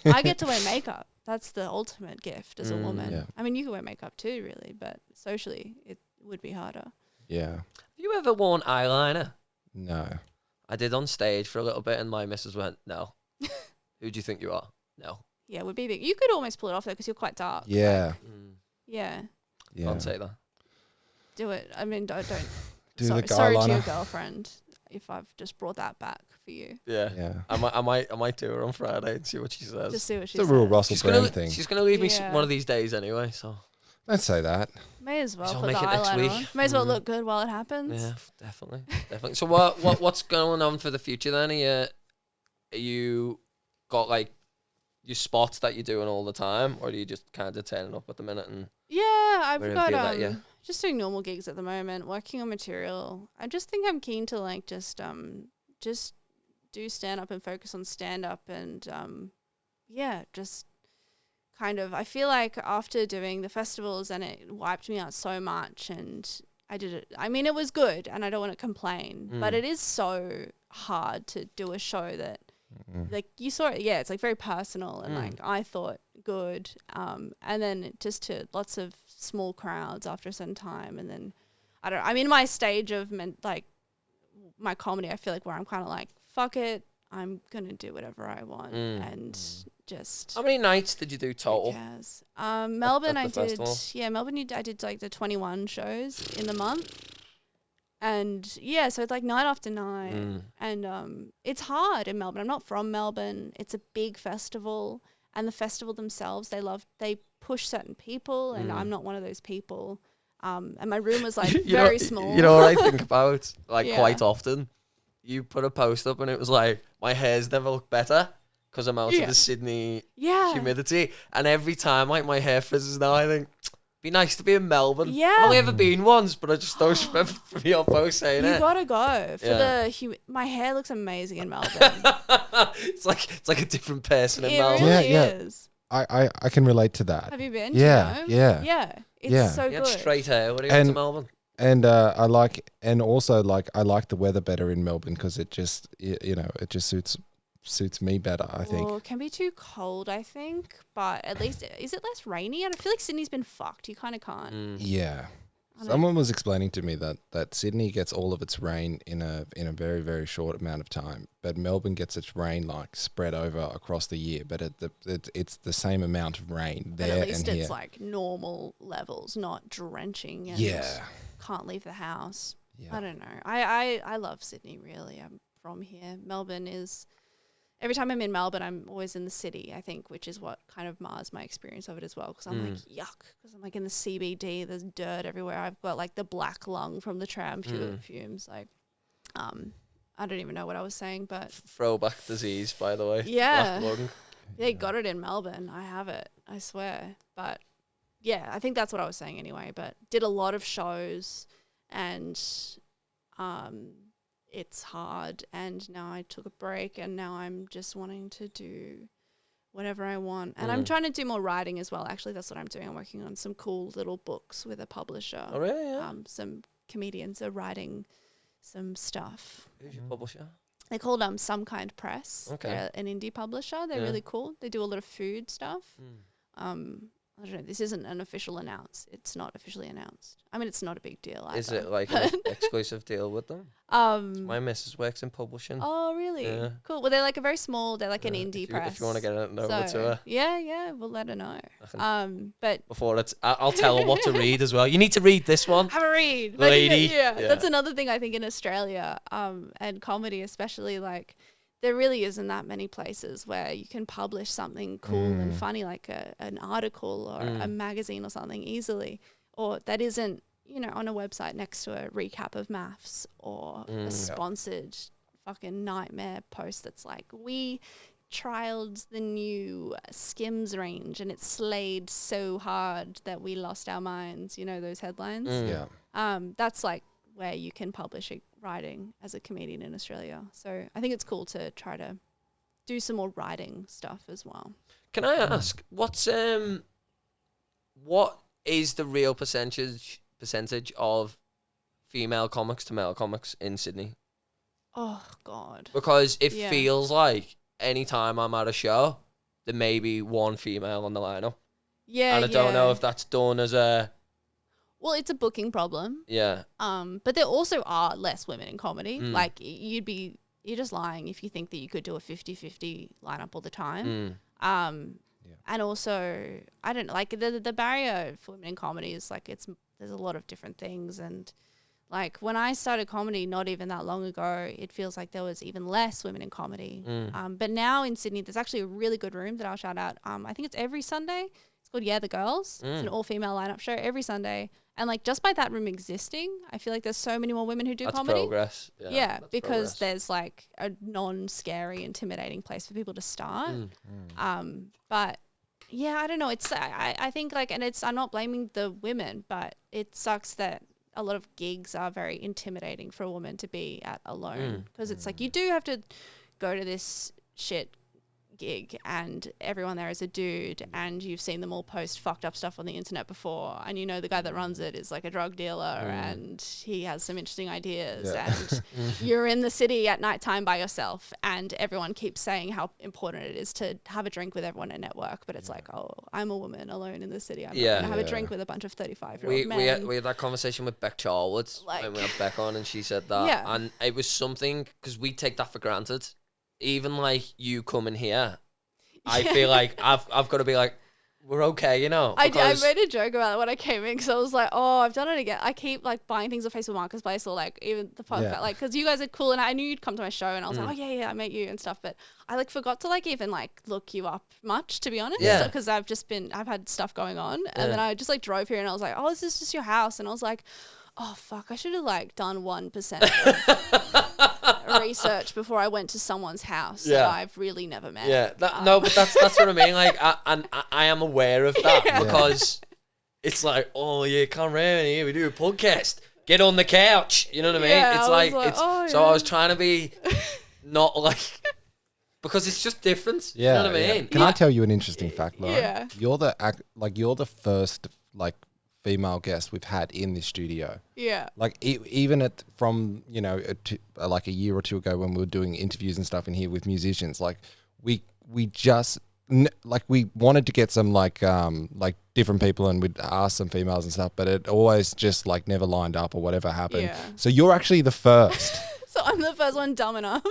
I get to wear makeup. That's the ultimate gift as a woman. Yeah. I mean, you can wear makeup too, really, but socially it would be harder. Yeah. Have you ever worn eyeliner? No. I did on stage for a little bit, and my missus went, "No." Who do you think you are? No. Yeah, it would be big. You could almost pull it off though, because you're quite dark. Yeah. Yeah. Yeah. Can't say that. Do it. I mean, don't. Do sorry, the sorry to your eyeliner. girlfriend if I've just brought that back for you. Yeah. Yeah. I might do her on Friday and see what she says. Just see what she It's a says. real Russell Brand thing. She's gonna leave me Yeah. one of these days anyway. So Don't say that. May as well So I'll put the make it next eyeliner week. on. May as well look good while it happens. yeah, definitely. So what's going on for the future then? Are you got like your spots that you're doing all the time, or are you just kind of turning up at the minute and Yeah, I've wherever got you feel that, yeah? just doing normal gigs at the moment, working on material. I just think I'm keen to like just do stand up and focus on stand up and yeah, just kind of I feel like after doing the festivals and it wiped me out so much and I did it. I mean, it was good and I don't want to complain, but it is so hard to do a show that like you saw it, yeah, it's like very personal and like I thought good. And then just to lots of small crowds after a certain time. And then I'm in my stage of like my comedy, I feel like where I'm kind of like, fuck it, I'm going to do whatever I want and just. How many nights did you do total? Yes. Melbourne, at the festival? Melbourne, I did like the 21 shows in the month. And yeah, so it's like night after night. And it's hard in Melbourne. I'm not from Melbourne. It's a big festival. And the festival themselves, they push certain people. And I'm not one of those people. And my room was like very small. You know what I think about like Yeah. quite often? You put a post up and it was like, my hair's never looked better because I'm out of the Sydney humidity. And every time like my hair frizzes now, I think, be nice to be in Melbourne. Yeah. I've only ever been once, but I just don't remember from your post saying You it. gotta go for my hair looks amazing in Melbourne. It's like a different person in It Melbourne. really Yeah. is. I can relate to that. Have you been? Yeah, Do you know? yeah. Yeah. It's Yeah. so You had good. straight hair when you went to And- Melbourne. And I like the weather better in Melbourne because it just it just suits me better. I think. Well, it can be too cold, I think, but at least is it less rainy? I feel like Sydney's been fucked. You kind of can't. Yeah. I don't- Someone was explaining to me that Sydney gets all of its rain in a very, very short amount of time, but Melbourne gets its rain like spread over across the year. But it's the same amount of rain But there at least and it's here. like normal levels, not drenching and Yeah. can't leave the house. Yeah. I don't know. I love Sydney, really. I'm from here. Melbourne is... Every time I'm in Melbourne, I'm always in the city, I think, which is what kind of mars my experience of it as well. Because I'm like, yuck. Because I'm like in the CBD, there's dirt everywhere. I've got like the black lung from the tram fumes. Like, I don't even know what I was saying, but Throwback disease, by the way. Yeah. Black lung. they got it in Melbourne. I have it, I swear. But yeah, I think that's what I was saying anyway. But did a lot of shows and it's hard. And now I took a break and now I'm just wanting to do whatever I want. And I'm trying to do more writing as well. Actually, that's what I'm doing. I'm working on some cool little books with a publisher. Oh, really? Yeah. Some comedians are writing some stuff. Who's your publisher? They're called Some Kind Press. Okay. They're an indie publisher. They're Yeah. really cool. They do a lot of food stuff. I don't know. This isn't an official announce. It's not officially announced. I mean, it's not a big deal. Is either, it like but- an exclusive deal with them? My missus works in publishing. Oh, really? Yeah. Cool. Well, they're like a very small. They're like an Yeah, indie if you, press. If you want to get it over to So, her yeah, we'll let her know. But before it's, I'll tell her what to read as well. You need to read this one. have a read, Like, Lady. Yeah, Yeah. that's another thing I think in Australia, and comedy especially. Like, there really isn't that many places where you can publish something cool and funny, like an article or a magazine or something easily, or that isn't, on a website next to a recap of maths or a sponsored fucking nightmare post that's like, we trialed the new Skims range and it slayed so hard that we lost our minds. Those headlines. Yeah. That's like where you can publish writing as a comedian in Australia. So I think it's cool to try to do some more writing stuff as well. Can I ask what is the real percentage of female comics to male comics in Sydney? Oh God. Because it feels like any time I'm at a show, there may be one female on the lineup. Yeah, and I don't know if that's done as a... Well, it's a booking problem. Yeah. But there also are less women in comedy. Like you're just lying if you think that you could do a 50-50 lineup all the time. And also, I don't know, like the barrier for women in comedy is like there's a lot of different things. And like when I started comedy not even that long ago, it feels like there was even less women in comedy. But now in Sydney, there's actually a really good room that I'll shout out. I think it's every Sunday. It's called Yeah, the Girls. It's an all-female lineup show every Sunday. And like just by that room existing, I feel like there's so many more women who do comedy. Progress. Yeah, because there's like a non-scary, intimidating place for people to start. But yeah, I don't know. It's I think like, and I'm not blaming the women, but it sucks that a lot of gigs are very intimidating for a woman to be at alone, because it's like you do have to go to this shit gig and everyone there is a dude and you've seen them all post fucked up stuff on the internet before, and you know the guy that runs it is like a drug dealer and he has some interesting ideas, and you're in the city at nighttime by yourself and everyone keeps saying how important it is to have a drink with everyone and network, but it's like, oh, I'm a woman alone in the city, I'm not gonna have a drink with a bunch of 35-year-old men. We had that conversation with Beck Charwood when we had Beck on, and she said that, and it was something, because we take that for granted. Even like you coming here, I feel like I've got to be like, we're okay, you know. I made a joke about it when I came in, because I was like, oh, I've done it again. I keep like buying things on Facebook Marketplace or like even the podcast, like, because you guys are cool, and I knew you'd come to my show, and I was like, oh yeah, I met you and stuff, but I like forgot to like even like look you up much, to be honest, because I've had stuff going on, and then I just like drove here and I was like, oh, this is just your house, and I was like, oh fuck, I should have like done 1% research before I went to someone's house that I've really never met. No, but that's what I mean. Like, I am aware of that because it's like, oh yeah, come around here, we do a podcast. Get on the couch. You know what I mean? It's like so I was trying to be not like, because it's just different. You know what I mean? Can I tell you an interesting fact, Lauren? Yeah. You're the first like female guest we've had in this studio. Yeah. Like even from, you know, like a year or two ago when we were doing interviews and stuff in here with musicians, like we just like we wanted to get some like different people, and we'd ask some females and stuff, but it always just like never lined up or whatever happened. Yeah. So you're actually the first. So I'm the first one dumb enough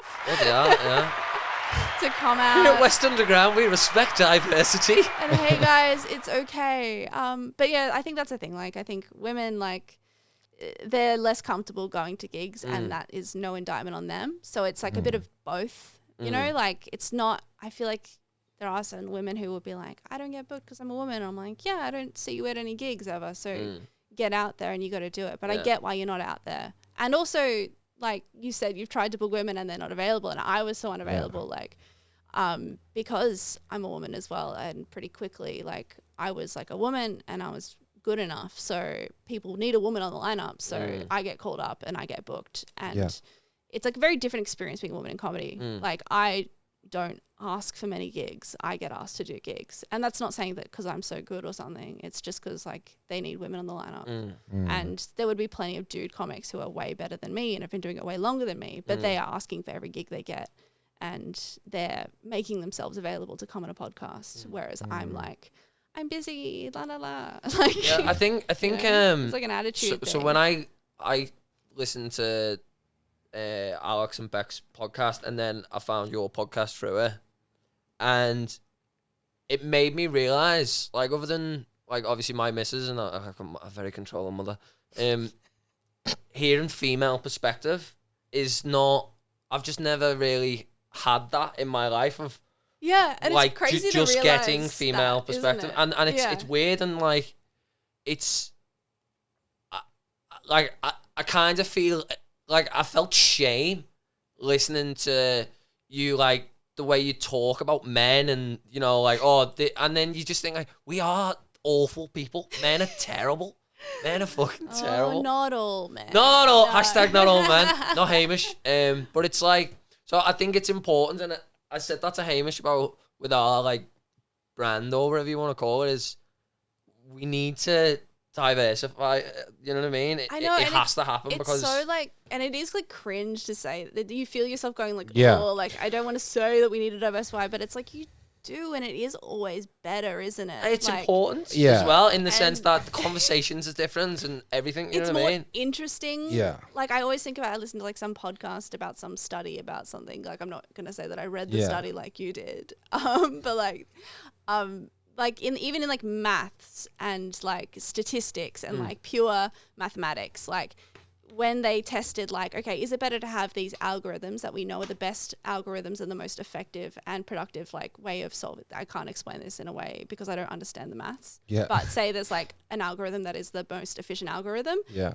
to come out. Here at West Underground, we respect diversity. And hey guys, it's okay. But yeah, I think that's the thing. Like, I think women, like, they're less comfortable going to gigs, and that is no indictment on them. So it's like a bit of both, you know, like it's not, I feel like there are certain women who will be like, I don't get booked because I'm a woman. And I'm like, yeah, I don't see you at any gigs ever. So get out there and you got to do it. But I get why you're not out there. And also, like you said, you've tried to book women and they're not available. And I was so unavailable, like, because I'm a woman as well. And pretty quickly, like, I was like a woman and I was good enough. So people need a woman on the lineup. So I get called up and I get booked. And it's like a very different experience being a woman in comedy. Like, I don't ask for many gigs. I get asked to do gigs. And that's not saying that because I'm so good or something. It's just because, like, they need women on the lineup. And there would be plenty of dude comics who are way better than me and have been doing it way longer than me, but they are asking for every gig they get. And they're making themselves available to come on a podcast. Whereas I'm like, I'm busy, la la la. Like, yeah, I think it's like an attitude so thing. when I listened to Alex and Beck's podcast, and then I found your podcast through it, and it made me realize, like, other than, like, obviously my missus and I'm a very controlling mother, hearing female perspective is not, I've just never really had that in my life of, and like, it's crazy just to getting realize female that, perspective, isn't it? and it's weird, and like it's like I kind of feel like I felt shame listening to you, like the way you talk about men, and you know, like, and then you just think, like, we are awful people. Men are terrible. Men are fucking terrible. Not all men. Not all. No. Hashtag not all men. Not Hamish. But it's like, so I think it's important, and I said that to Hamish about with our like brand or whatever you want to call it, is we need to diversify. You know what I mean? I know, it and has to happen it's because so like, and it is like cringe to say that you feel yourself going like, Yeah. oh, like I don't want to say that we need to diversify, but it's like you do, and it is always better, isn't it? it's like, important Yeah. as well, in the sense And- that the conversations are different and everything. You it's know what more I mean? interesting. Yeah. Like I always think about, I listen to like some podcast about some study about something. Like I'm not gonna say that I read the Yeah. study like you did, but like even in like maths and like statistics and like pure mathematics, like when they tested like, okay, is it better to have these algorithms that we know are the best algorithms and the most effective and productive like way of solving? I can't explain this in a way because I don't understand the maths. Yeah. But say there's like an algorithm that is the most efficient algorithm. Yeah.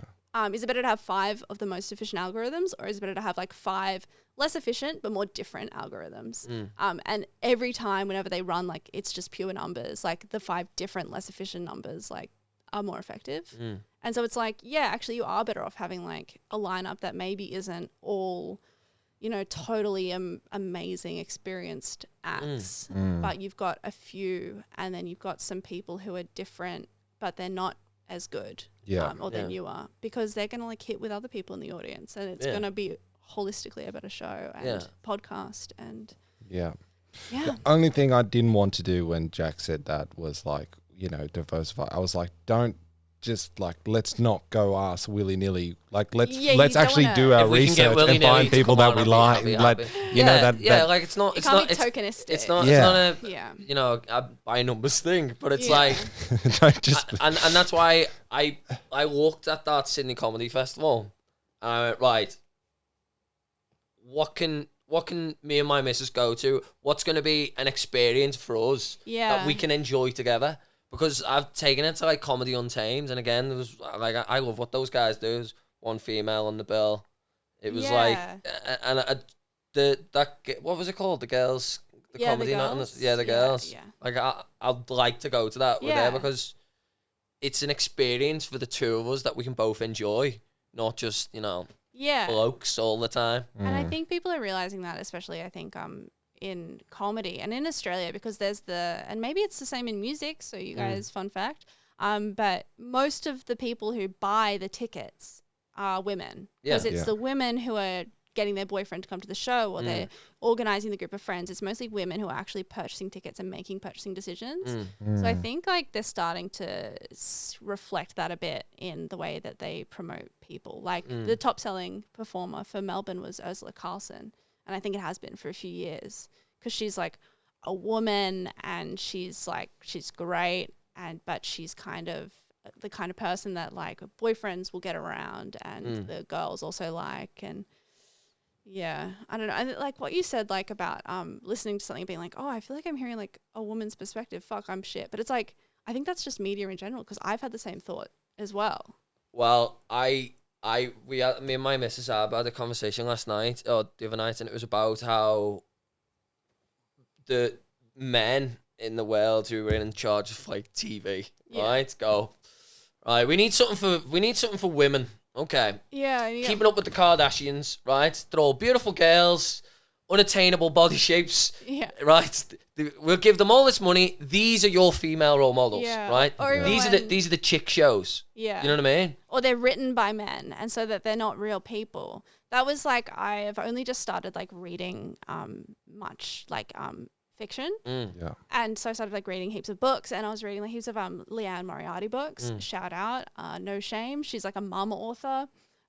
Is it better to have 5 of the most efficient algorithms, or is it better to have like 5 less efficient but more different algorithms? And every time whenever they run, like it's just pure numbers, like the 5 different less efficient numbers like are more effective. And so it's like, yeah, actually you are better off having like a lineup that maybe isn't all, you know, totally amazing experienced acts, but you've got a few, and then you've got some people who are different, but they're not as good. Yeah. Or than you are, because they're going to like hit with other people in the audience, and it's going to be holistically a better show and podcast. And Yeah. yeah, The only thing I didn't want to do when Jack said that was like, you know, diversify. I was like, don't just like, let's not go ass willy nilly. Like, let's Yeah, you let's don't actually wanna- do our If we can get research and willy-nilly find to people come that on, we I'll be like. Like, happy. you know, that yeah, that like it's not it it's can't not be it's, tokenistic. it's not Yeah. it's not a Yeah. you know a by numbers thing, but it's Yeah. like don't just and that's why I looked at that Sydney Comedy Festival and I went, right, what can me and my missus go to? What's going to be an experience for us that we can enjoy together? Because I've taken it to like Comedy Untamed, and again, there was like I love what those guys do. There's one female on the bill. It was like, and what was it called? The girls, the comedy night. On the girls. Yeah. Like I'd like to go to that with her Yeah. because it's an experience for the two of us that we can both enjoy, not just Yeah. blokes all the time. And I think people are realizing that, especially I think in comedy and in Australia, because there's and maybe it's the same in music. So you guys, fun fact, but most of the people who buy the tickets are women, because it's the women who are getting their boyfriend to come to the show, or they're organizing the group of friends. It's mostly women who are actually purchasing tickets and making purchasing decisions. So I think like they're starting to reflect that a bit in the way that they promote people. Like the top selling performer for Melbourne was Ursula Carlson. And I think it has been for a few years, because she's like a woman and she's great, but she's kind of the kind of person that like boyfriends will get around and the girls also like. And yeah, I don't know. And like what you said, like about listening to something and being like, oh, I feel like I'm hearing like a woman's perspective. Fuck, I'm shit. But it's like, I think that's just media in general, because I've had the same thought as well. Well, me and my missus had a conversation last night or the other night, and it was about how the men in the world who are in charge of like TV, right? We need something for women. Okay. Yeah. Keeping up with the Kardashians, right? They're all beautiful girls, unattainable body shapes. Yeah. Right? We'll give them all this money. These are your female role models, Yeah. right? Or These are the chick shows. Yeah. You know what I mean? Or they're written by men, and so that they're not real people. That was like, I've only just started like reading much like fiction. Yeah. And so I started like reading heaps of books, and I was reading like heaps of Leanne Moriarty books. Shout out, No Shame. She's like a mum author,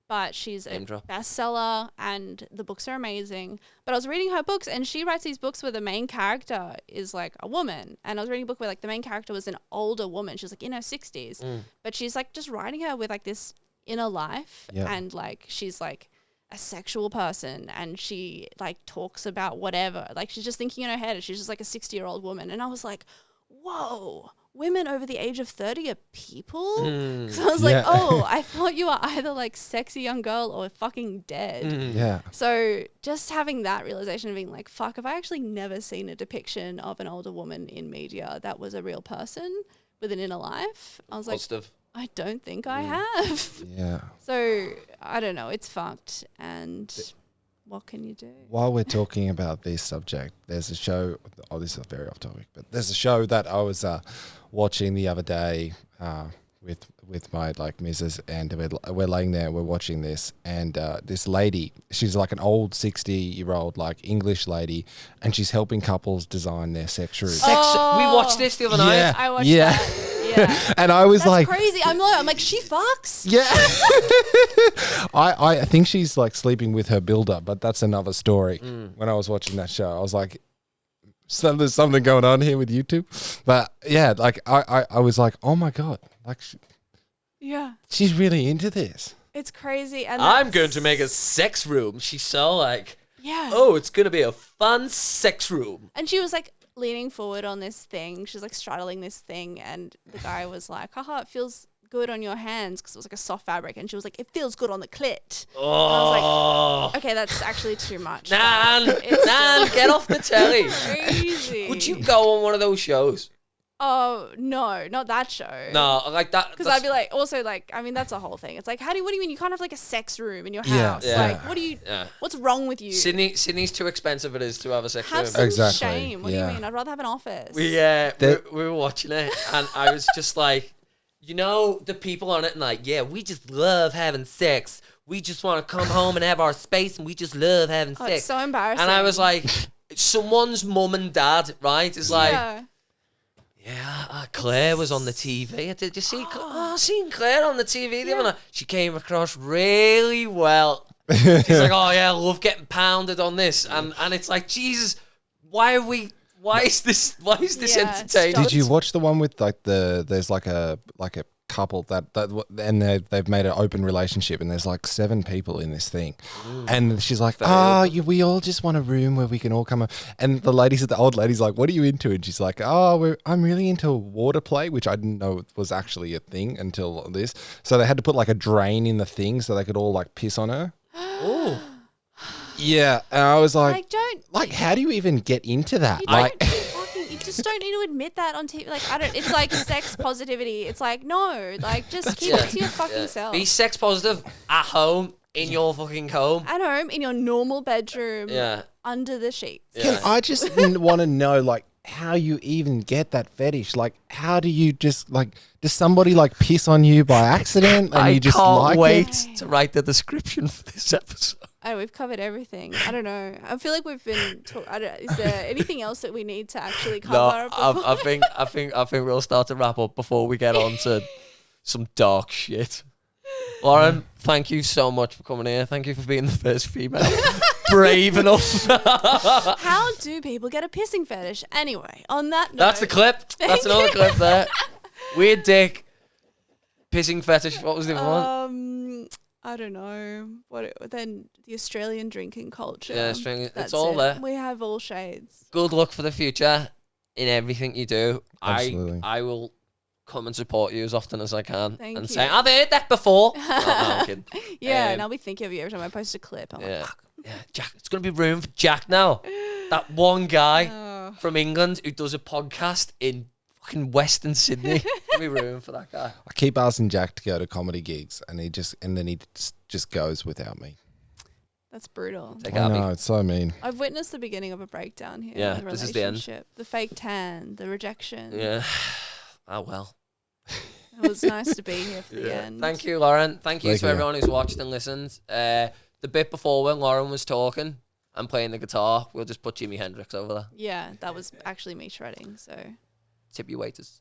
but she's Name a drop. bestseller, and the books are amazing. But I was reading her books, and she writes these books where the main character is like a woman. And I was reading a book where like the main character was an older woman. She was like in her 60s, but she's like just writing her with like this inner life, and like she's like a sexual person, and she like talks about whatever, like she's just thinking in her head, and she's just like a 60-year-old woman. And I was like, whoa, women over the age of 30 are people? So I was like, oh, I thought you were either like sexy young girl or fucking dead. Yeah. So just having that realization of being like, fuck, have I actually never seen a depiction of an older woman in media that was a real person with an inner life? I was like, Positive. I don't think I have. Yeah. So I don't know. It's fucked. And what can you do? While we're talking about this subject, there's a show. Oh, this is very off topic, but there's a show that I was watching the other day with my missus, and we're laying there, we're watching this, and this lady, she's like an old 60-year-old English lady, and she's helping couples design their sex rooms. We watched this the other night. Yeah, I watched that. Yeah. And I was That's crazy. I'm like, she fucks? yeah. I think she's sleeping with her builder, but that's another story. When I was watching that show, I was like, so there's something going on here with YouTube. But yeah, I was like, oh my God, Yeah. she's really into this. It's crazy. And I'm going to make a sex room. She's so yeah. oh, it's going to be a fun sex room. And she was leaning forward on this thing. She was straddling this thing, and the guy was like, haha, it feels good on your hands, because it was a soft fabric, and she was like, it feels good on the clit. Oh. I was like, okay, that's actually too much. Nan, get off the telly. Crazy. Would you go on one of those shows? Oh, no, not that show. No, like that. Because I'd be like, also I mean, that's a whole thing. It's like, what do you mean you can't have a sex room in your Yeah. house? Yeah. What's wrong with you? Sydney's too expensive it is to have a sex Have room. some Exactly, shame. What do yeah. you mean? I'd rather have an office. We were watching it, and I was just like, the people on it, and we just love having sex. We just want to come home and have our space, and we just love having sex. It's so embarrassing. And I was like, someone's mum and dad, right? Is like, Claire was on the TV. Did you see? Seen Claire on the TV the other night. She came across really well. She's like, oh yeah, I love getting pounded on this, and it's like, Jesus, why is this entertaining? Did you watch the one with there's a couple that and they've made an open relationship, and there's 7 people in this thing, and she's like, we all just want a room where we can all come up. And the old lady's like, what are you into? And she's like, I'm really into water play, which I didn't know was actually a thing until this. So they had to put a drain in the thing so they could all piss on her. Oh. Yeah, and I was like, how do you even get into that? You just don't need to admit that on TV. It's sex positivity. It's no, just keep it to your fucking self. Be sex positive at home, in your fucking home. At home, in your normal bedroom. Yeah. Under the sheets. Yeah. I just want to know, how you even get that fetish. How do you just, does somebody, piss on you by accident and you just like it? I can't wait to write the description for this episode. Oh, we've covered everything. I don't know. I feel like we've been. Is there anything else that we need to actually cover? No, I think we'll start to wrap up before we get on to some dark shit. Lauren, thank you so much for coming here. Thank you for being the first female brave enough. How do people get a pissing fetish? Anyway, on that note, that's the clip. That's another clip there. Weird dick, pissing fetish. What was the other one? I don't know. Then the Australian drinking culture. Yeah, it's all there. We have all shades. Good luck for the future in everything you do. Absolutely. I will come and support you as often as I can. Thank and you. say, I've heard that before. No, I'm kidding. Yeah, and I'll be thinking of you every time I post a clip. I'm like, fuck. Yeah, Jack. It's going to be room for Jack now. That one guy from England who does a podcast in fucking Western Sydney. There'll be room for that guy. I keep asking Jack to go to comedy gigs, and he just goes without me. That's brutal. I know, it's so mean. I've witnessed the beginning of a breakdown here. Yeah, in the this is the end. relationship. The fake tan, the rejection. Yeah. Oh, well. It was nice to be here for the end. Thank you, Lauren. Thank you to everyone who's watched and listened. The bit before when Lauren was talking and playing the guitar, we'll just put Jimi Hendrix over there. Yeah, that was actually me shredding, so. Tip your waiters.